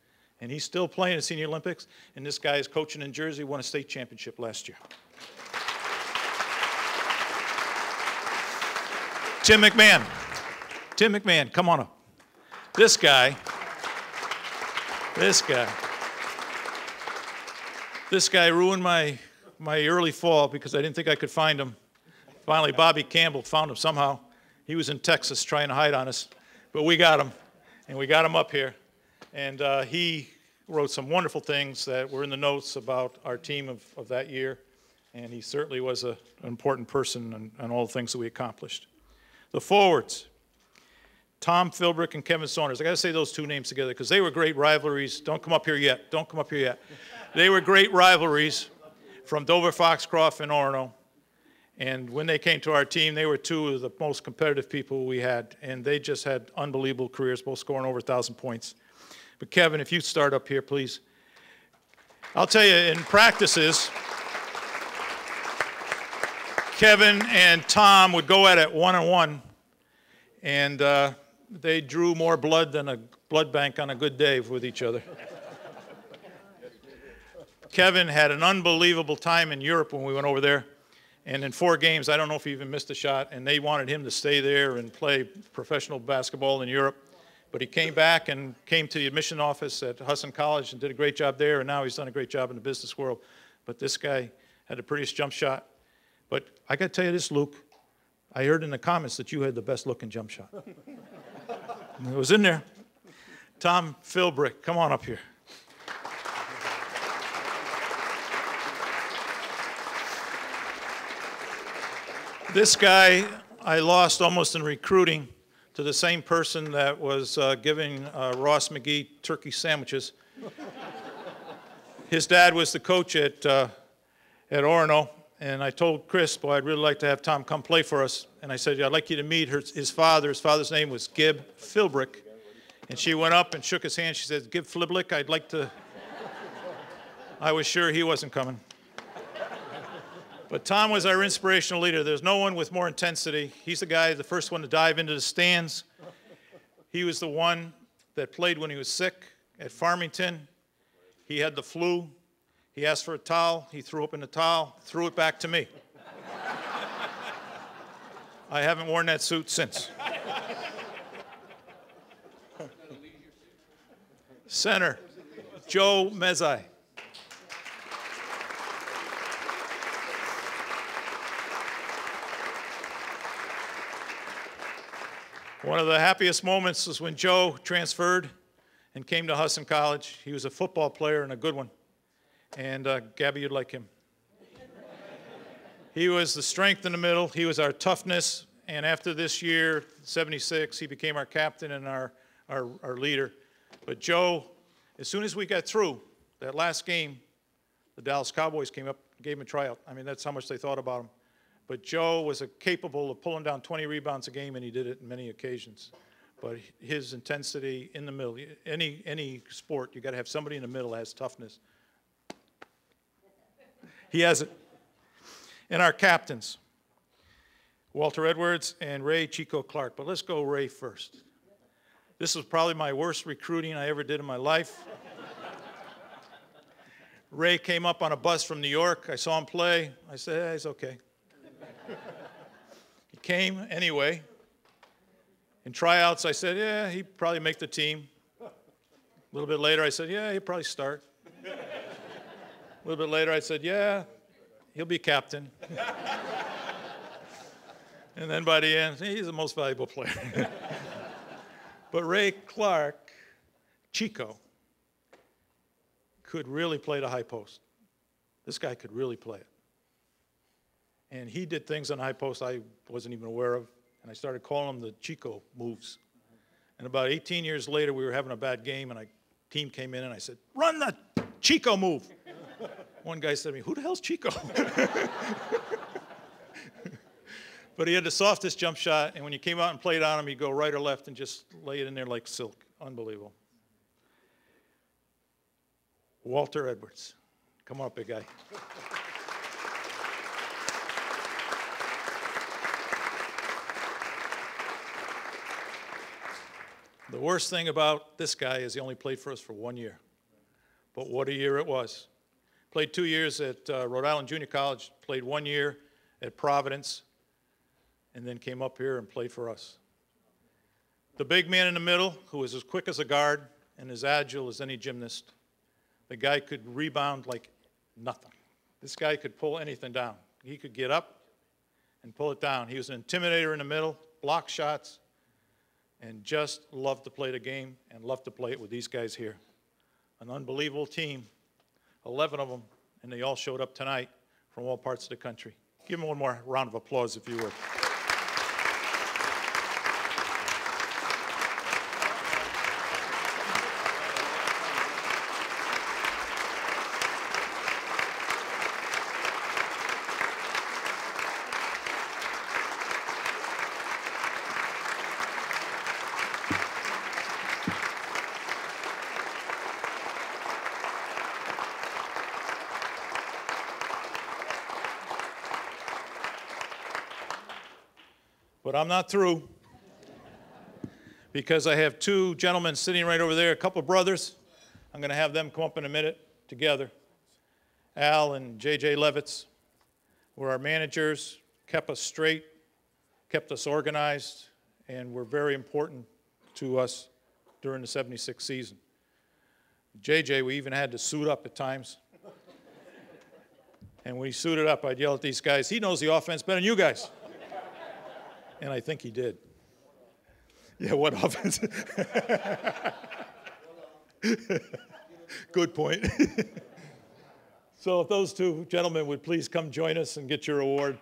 and he's still playing at Senior Olympics, and this guy is coaching in Jersey, won a state championship last year. Tim McMahon. Tim McMahon, come on up. This guy ruined my early fall, because I didn't think I could find him. Finally, Bobby Campbell found him somehow. He was in Texas trying to hide on us, but we got him, and we got him up here. And he wrote some wonderful things that were in the notes about our team of that year, and he certainly was an important person in all the things that we accomplished. The forwards, Tom Philbrick and Kevin Saunders. I got to say those two names together, because they were great rivalries. Don't come up here yet. Don't come up here yet. They were great rivalries from Dover, Foxcroft, and Orono. And when they came to our team, they were two of the most competitive people we had, and they just had unbelievable careers, both scoring over 1,000 points. But Kevin, if you start up here, please. I'll tell you, in practices, Kevin and Tom would go at it one-on-one, and they drew more blood than a blood bank on a good day with each other. Kevin had an unbelievable time in Europe when we went over there. And in 4 games, I don't know if he even missed a shot, and they wanted him to stay there and play professional basketball in Europe. But he came back and came to the admission office at Husson College and did a great job there, and now he's done a great job in the business world. But this guy had the prettiest jump shot. But I got to tell you this, Luke, I heard in the comments that you had the best looking jump shot. It was in there. Tom Philbrick, come on up here. This guy I lost almost in recruiting to the same person that was giving Ross McGee turkey sandwiches. His dad was the coach at Orono, and I told Chris, boy, I'd really like to have Tom come play for us. And I said, yeah, I'd like you to meet his father. His father's name was Gib Philbrick. And she went up and shook his hand. She said, Gib Philbrick, I'd like to. I was sure he wasn't coming. But Tom was our inspirational leader. There's no one with more intensity. He's the guy, the first one to dive into the stands. He was the one that played when he was sick at Farmington. He had the flu. He asked for a towel. He threw up in the towel, threw it back to me. I haven't worn that suit since. Center, Joe Mezzai. One of the happiest moments was when Joe transferred and came to Husson College. He was a football player and a good one. And Gabby, you'd like him. He was the strength in the middle. He was our toughness. And after this year, 76, he became our captain and our leader. But Joe, as soon as we got through that last game, the Dallas Cowboys came up and gave him a tryout. I mean, that's how much they thought about him. But Joe was capable of pulling down 20 rebounds a game, and he did it on many occasions. But his intensity in the middle, any sport, you got to have somebody in the middle that has toughness. He has it. And our captains, Walter Edwards and Ray Chico Clark. But let's go Ray first. This was probably my worst recruiting I ever did in my life. Ray came up on a bus from New York. I saw him play. I said, hey, he's okay. He came anyway. In tryouts, I said, yeah, he'd probably make the team. A little bit later, I said, yeah, he'll probably start. A little bit later, I said, yeah, he'll be captain. And then by the end, he's the most valuable player. But Ray Clark, Chico, could really play the high post. This guy could really play it. And he did things on the high post I wasn't even aware of. And I started calling them the Chico moves. And about 18 years later, we were having a bad game, and a team came in, and I said, run the Chico move. One guy said to me, who the hell's Chico? But he had the softest jump shot, and when you came out and played on him, he'd go right or left and just lay it in there like silk. Unbelievable. Walter Edwards. Come on up, big guy. The worst thing about this guy is he only played for us for 1 year. But what a year it was. Played 2 years at Rhode Island Junior College, played 1 year at Providence, and then came up here and played for us. The big man in the middle, who was as quick as a guard and as agile as any gymnast. The guy could rebound like nothing. This guy could pull anything down. He could get up and pull it down. He was an intimidator in the middle, block shots, and just loved to play the game and loved to play it with these guys here. An unbelievable team, 11 of them, and they all showed up tonight from all parts of the country. Give them one more round of applause, if you would. But I'm not through, because I have two gentlemen sitting right over there, a couple of brothers. I'm going to have them come up in a minute together. Al and J.J. Levitz were our managers, kept us straight, kept us organized, and were very important to us during the 76 season. J.J., we even had to suit up at times. And when he suited up, I'd yell at these guys, he knows the offense better than you guys. And I think he did. Yeah, what offense? Good point. So if those two gentlemen would please come join us and get your award.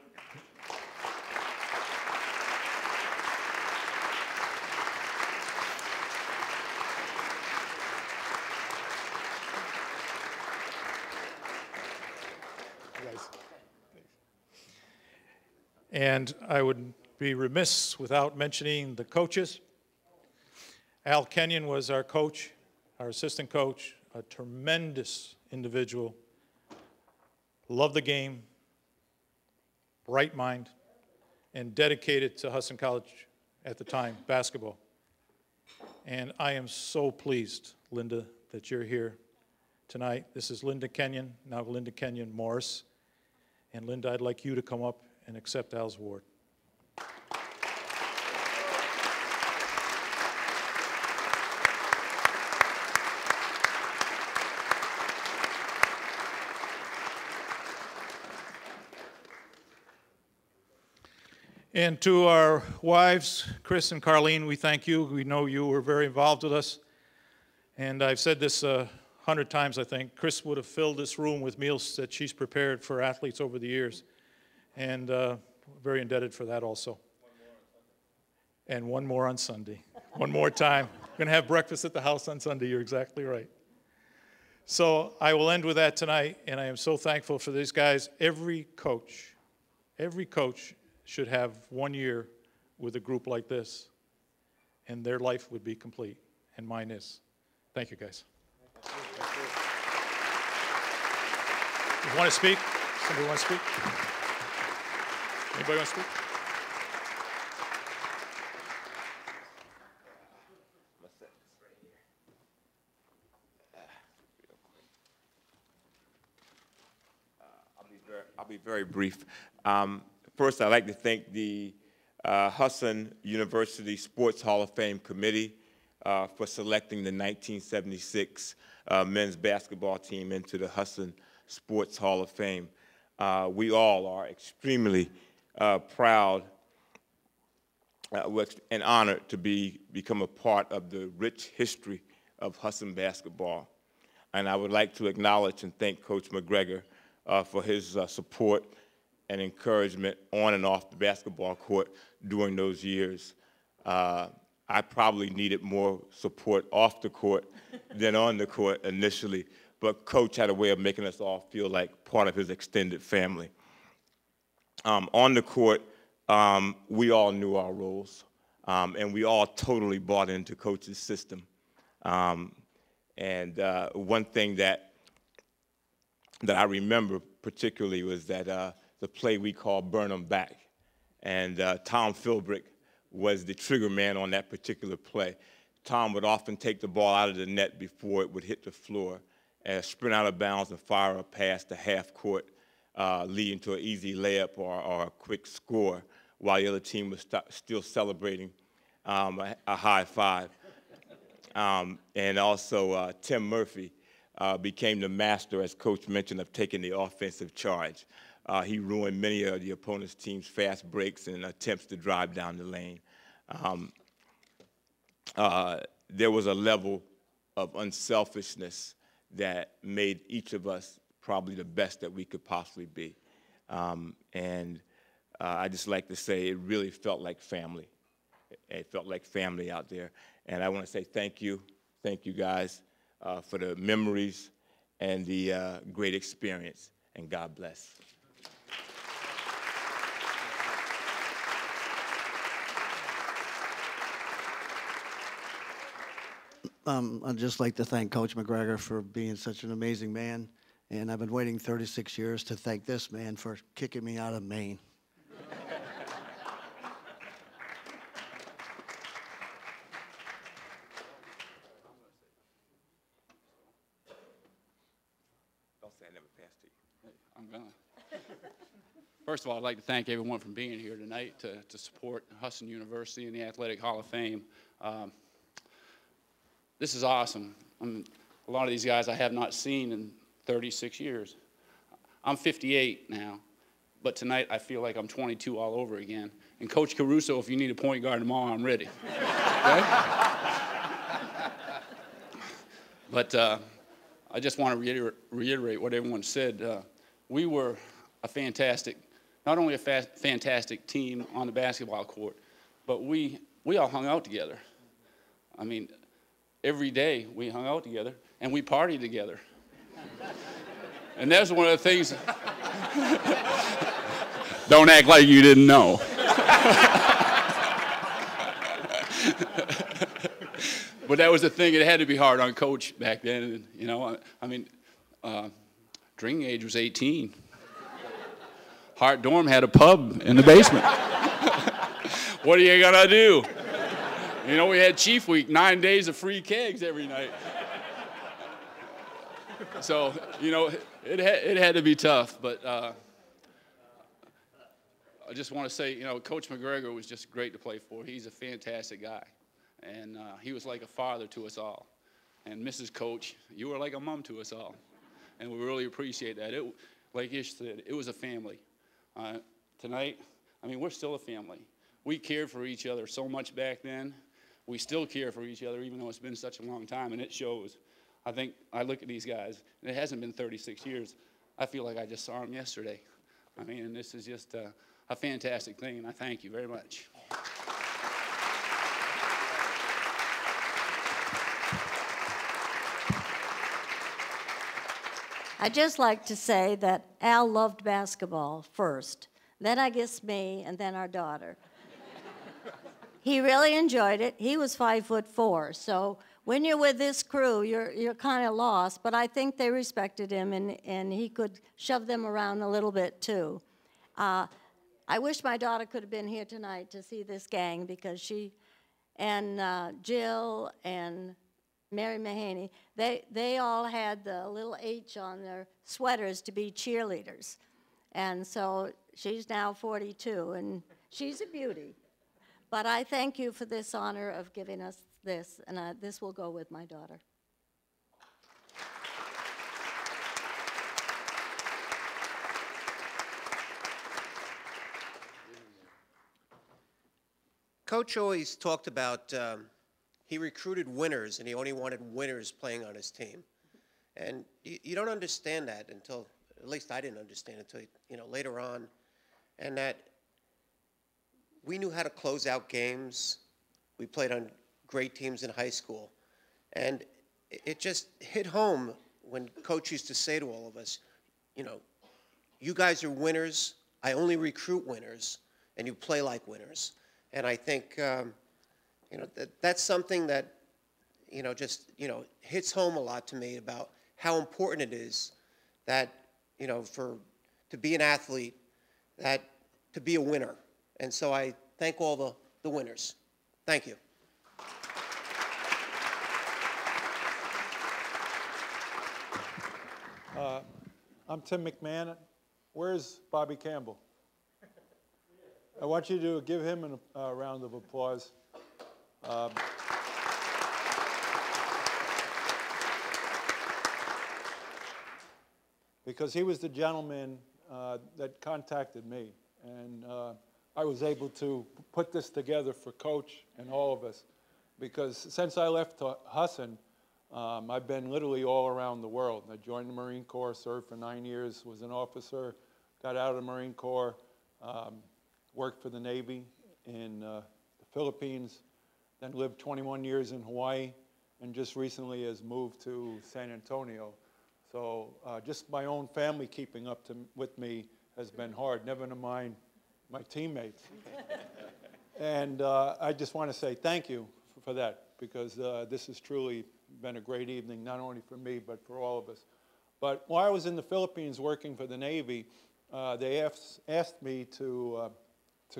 And I would be remiss without mentioning the coaches. Al Kenyon was our coach, our assistant coach, a tremendous individual, loved the game, bright mind, and dedicated to Husson College at the time, basketball. And I am so pleased, Linda, that you're here tonight. This is Linda Kenyon, now Linda Kenyon Morris. And Linda, I'd like you to come up and accept Al's award. And to our wives, Chris and Carlene, we thank you. We know you were very involved with us. And I've said this 100 times, I think. Chris would have filled this room with meals that she's prepared for athletes over the years. And very indebted for that also. And one more on Sunday. One more time. We're going to have breakfast at the house on Sunday. You're exactly right. So I will end with that tonight. And I am so thankful for these guys. Every coach should have 1 year with a group like this, and their life would be complete, and mine is. Thank you, guys. You want to speak? Somebody want to speak? Anybody want to speak? I'll be very brief. First, I'd like to thank the Husson University Sports Hall of Fame Committee for selecting the 1976 men's basketball team into the Husson Sports Hall of Fame. We all are extremely proud and honored to become a part of the rich history of Husson basketball. And I would like to acknowledge and thank Coach McGregor for his support and encouragement on and off the basketball court during those years. I probably needed more support off the court than on the court initially, but Coach had a way of making us all feel like part of his extended family. On the court, we all knew our roles, and we all totally bought into Coach's system. And one thing that I remember particularly was that the play we called Burn 'Em Back. And Tom Philbrick was the trigger man on that particular play. Tom would often take the ball out of the net before it would hit the floor and sprint out of bounds and fire a pass to half court, leading to an easy layup or a quick score while the other team was still celebrating a high five. And also Tim Murphy became the master, as Coach mentioned, of taking the offensive charge. He ruined many of the opponent's team's fast breaks and attempts to drive down the lane. There was a level of unselfishness that made each of us probably the best that we could possibly be. And I just like to say it really felt like family. It felt like family out there. And I want to say thank you guys, for the memories and the great experience, and God bless. I'd just like to thank Coach McGregor for being such an amazing man, and I've been waiting 36 years to thank this man for kicking me out of Maine. Don't say I never passed to you. I'm gonna. First of all, I'd like to thank everyone for being here tonight to support Husson University and the Athletic Hall of Fame. This is awesome. A lot of these guys I have not seen in 36 years. I'm 58 now, but tonight I feel like I'm 22 all over again. And Coach Caruso, if you need a point guard tomorrow, I'm ready. Okay? But I just want to reiterate what everyone said. We were a fantastic, not only a fantastic team on the basketball court, but we all hung out together. I mean, every day we hung out together and we partied together. And that's one of the things. Don't act like you didn't know. But that was the thing. It had to be hard on Coach back then. And, you know, I mean, drinking age was 18. Hart Dorm had a pub in the basement. What are you gonna do? You know, we had Chief Week, 9 days of free kegs every night. So, you know, it had to be tough. But I just want to say, you know, Coach McGregor was just great to play for. He's a fantastic guy. And he was like a father to us all. And Mrs. Coach, you were like a mom to us all. And we really appreciate that. Like Ish said, it was a family. Tonight, I mean, we're still a family. We cared for each other so much back then. We still care for each other, even though it's been such a long time, and it shows. I think I look at these guys, and it hasn't been 36 years. I feel like I just saw them yesterday. I mean, and this is just a fantastic thing, and I thank you very much. I'd just like to say that Al loved basketball first, then I guess me, and then our daughter. He really enjoyed it. He was 5'4", so when you're with this crew, you're kind of lost, but I think they respected him, and he could shove them around a little bit, too. I wish my daughter could have been here tonight to see this gang, because she and Jill and Mary Mahaney, they all had the little H on their sweaters to be cheerleaders. And so she's now 42, and she's a beauty. But I thank you for this honor of giving us this, and this will go with my daughter. Coach always talked about he recruited winners, and he only wanted winners playing on his team. And you don't understand that until, at least I didn't understand it until, later on. And that we knew how to close out games. We played on great teams in high school. And it just hit home when Coach used to say to all of us, you guys are winners. I only recruit winners, and you play like winners. And I think that's something that, just, hits home a lot to me about how important it is that, to be an athlete, that to be a winner. And so I thank all the winners. Thank you. I'm Tim McMahon. Where's Bobby Campbell? I want you to give him a round of applause. Because he was the gentleman that contacted me, and I was able to put this together for Coach and all of us. Because since I left Husson, I've been literally all around the world. I joined the Marine Corps, served for 9 years, was an officer, got out of the Marine Corps, worked for the Navy in the Philippines, then lived 21 years in Hawaii, and just recently has moved to San Antonio. So just my own family keeping up with me has been hard, never mind my teammates. And I just want to say thank you for that, because this has truly been a great evening, not only for me, but for all of us. But while I was in the Philippines working for the Navy, they asked me to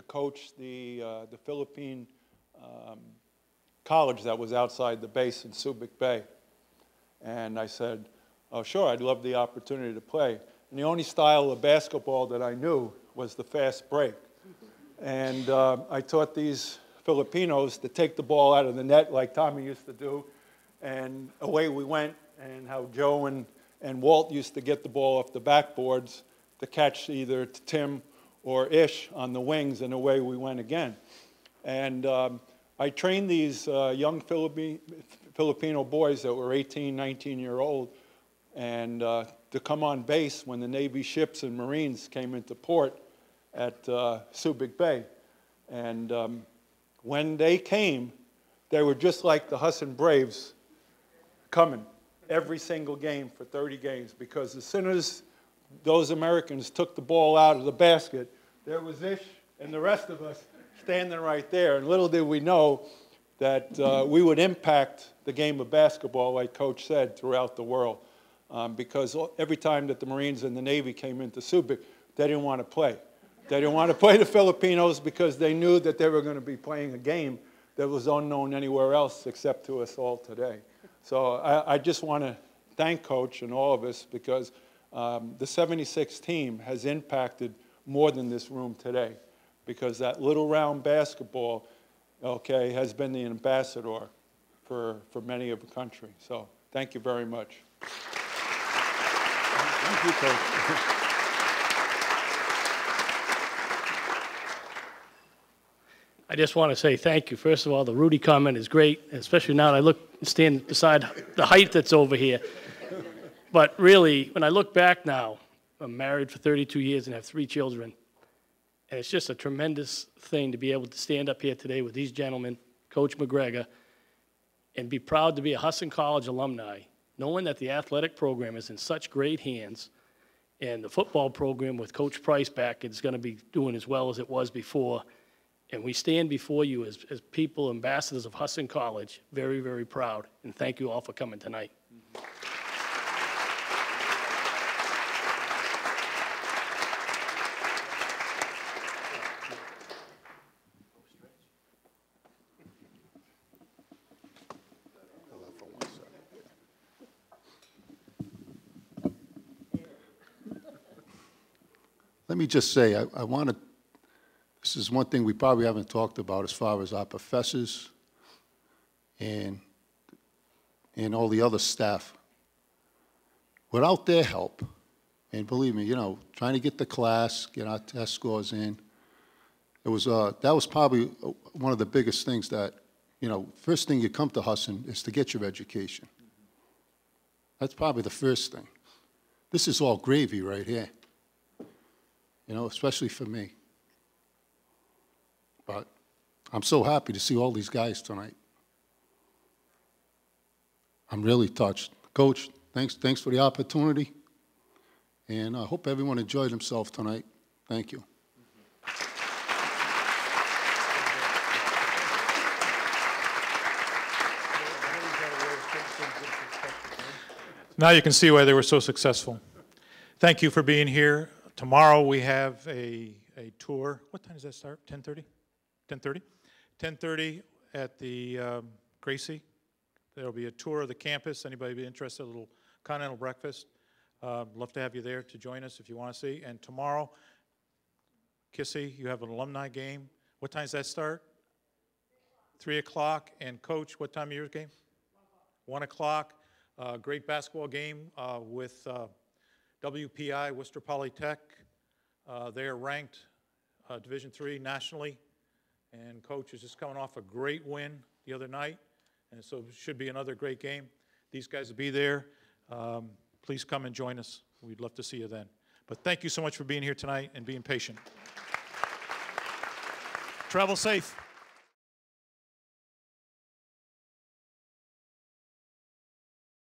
coach the Philippine college that was outside the base in Subic Bay. And I said, oh, sure, I'd love the opportunity to play. And the only style of basketball that I knew was the fast break. And I taught these Filipinos to take the ball out of the net like Tommy used to do, and away we went, and how Joe and Walt used to get the ball off the backboards to catch either Tim or Ish on the wings, and away we went again. And I trained these young Filipino boys that were 18, 19-year-old, and to come on base when the Navy ships and Marines came into port at Subic Bay. And when they came, they were just like the Husson Braves coming every single game for 30 games, because as soon as those Americans took the ball out of the basket, there was Ish and the rest of us standing right there. And little did we know that we would impact the game of basketball, like Coach said, throughout the world. Because every time that the Marines and the Navy came into Subic, they didn't want to play. They didn't want to play the Filipinos because they knew that they were going to be playing a game that was unknown anywhere else except to us all today. So I just want to thank Coach and all of us because the 76 team has impacted more than this room today because that little round basketball, okay, has been the ambassador for many of the country. So thank you very much. Thank you, Coach. I just want to say thank you. First of all, the Rudy comment is great, especially now that I stand beside the height that's over here. But really, when I look back now, I'm married for 32 years and have 3 children. And it's just a tremendous thing to be able to stand up here today with these gentlemen, Coach McGregor, and be proud to be a Husson College alumni, knowing that the athletic program is in such great hands, and the football program with Coach Price back is going to be doing as well as it was before. And we stand before you as people, ambassadors of Husson College, very, very proud. And thank you all for coming tonight. Let me just say, I want to, this is one thing we probably haven't talked about as far as our professors and all the other staff. Without their help, and believe me, you know, trying to get the class, get our test scores in, it was, that was probably one of the biggest things that, you know, first thing you come to Husson is to get your education. That's probably the first thing. This is all gravy right here. You know, especially for me. But I'm so happy to see all these guys tonight. I'm really touched. Coach, thanks for the opportunity. And I hope everyone enjoyed themselves tonight. Thank you. Now you can see why they were so successful. Thank you for being here. Tomorrow we have a tour. What time does that start? 10:30? 10:30? 10:30 at the Gracie. There'll be a tour of the campus. Anybody be interested? A little continental breakfast. Love to have you there to join us if you want to see. And tomorrow, Kissy, you have an alumni game. What time does that start? 3 o'clock. And Coach, what time of your game? 1 o'clock. Great basketball game with WPI, Worcester Polytech. They are ranked Division III nationally, and Coach is just coming off a great win the other night, and so it should be another great game. These guys will be there. Please come and join us. We'd love to see you then. But thank you so much for being here tonight and being patient. Travel safe.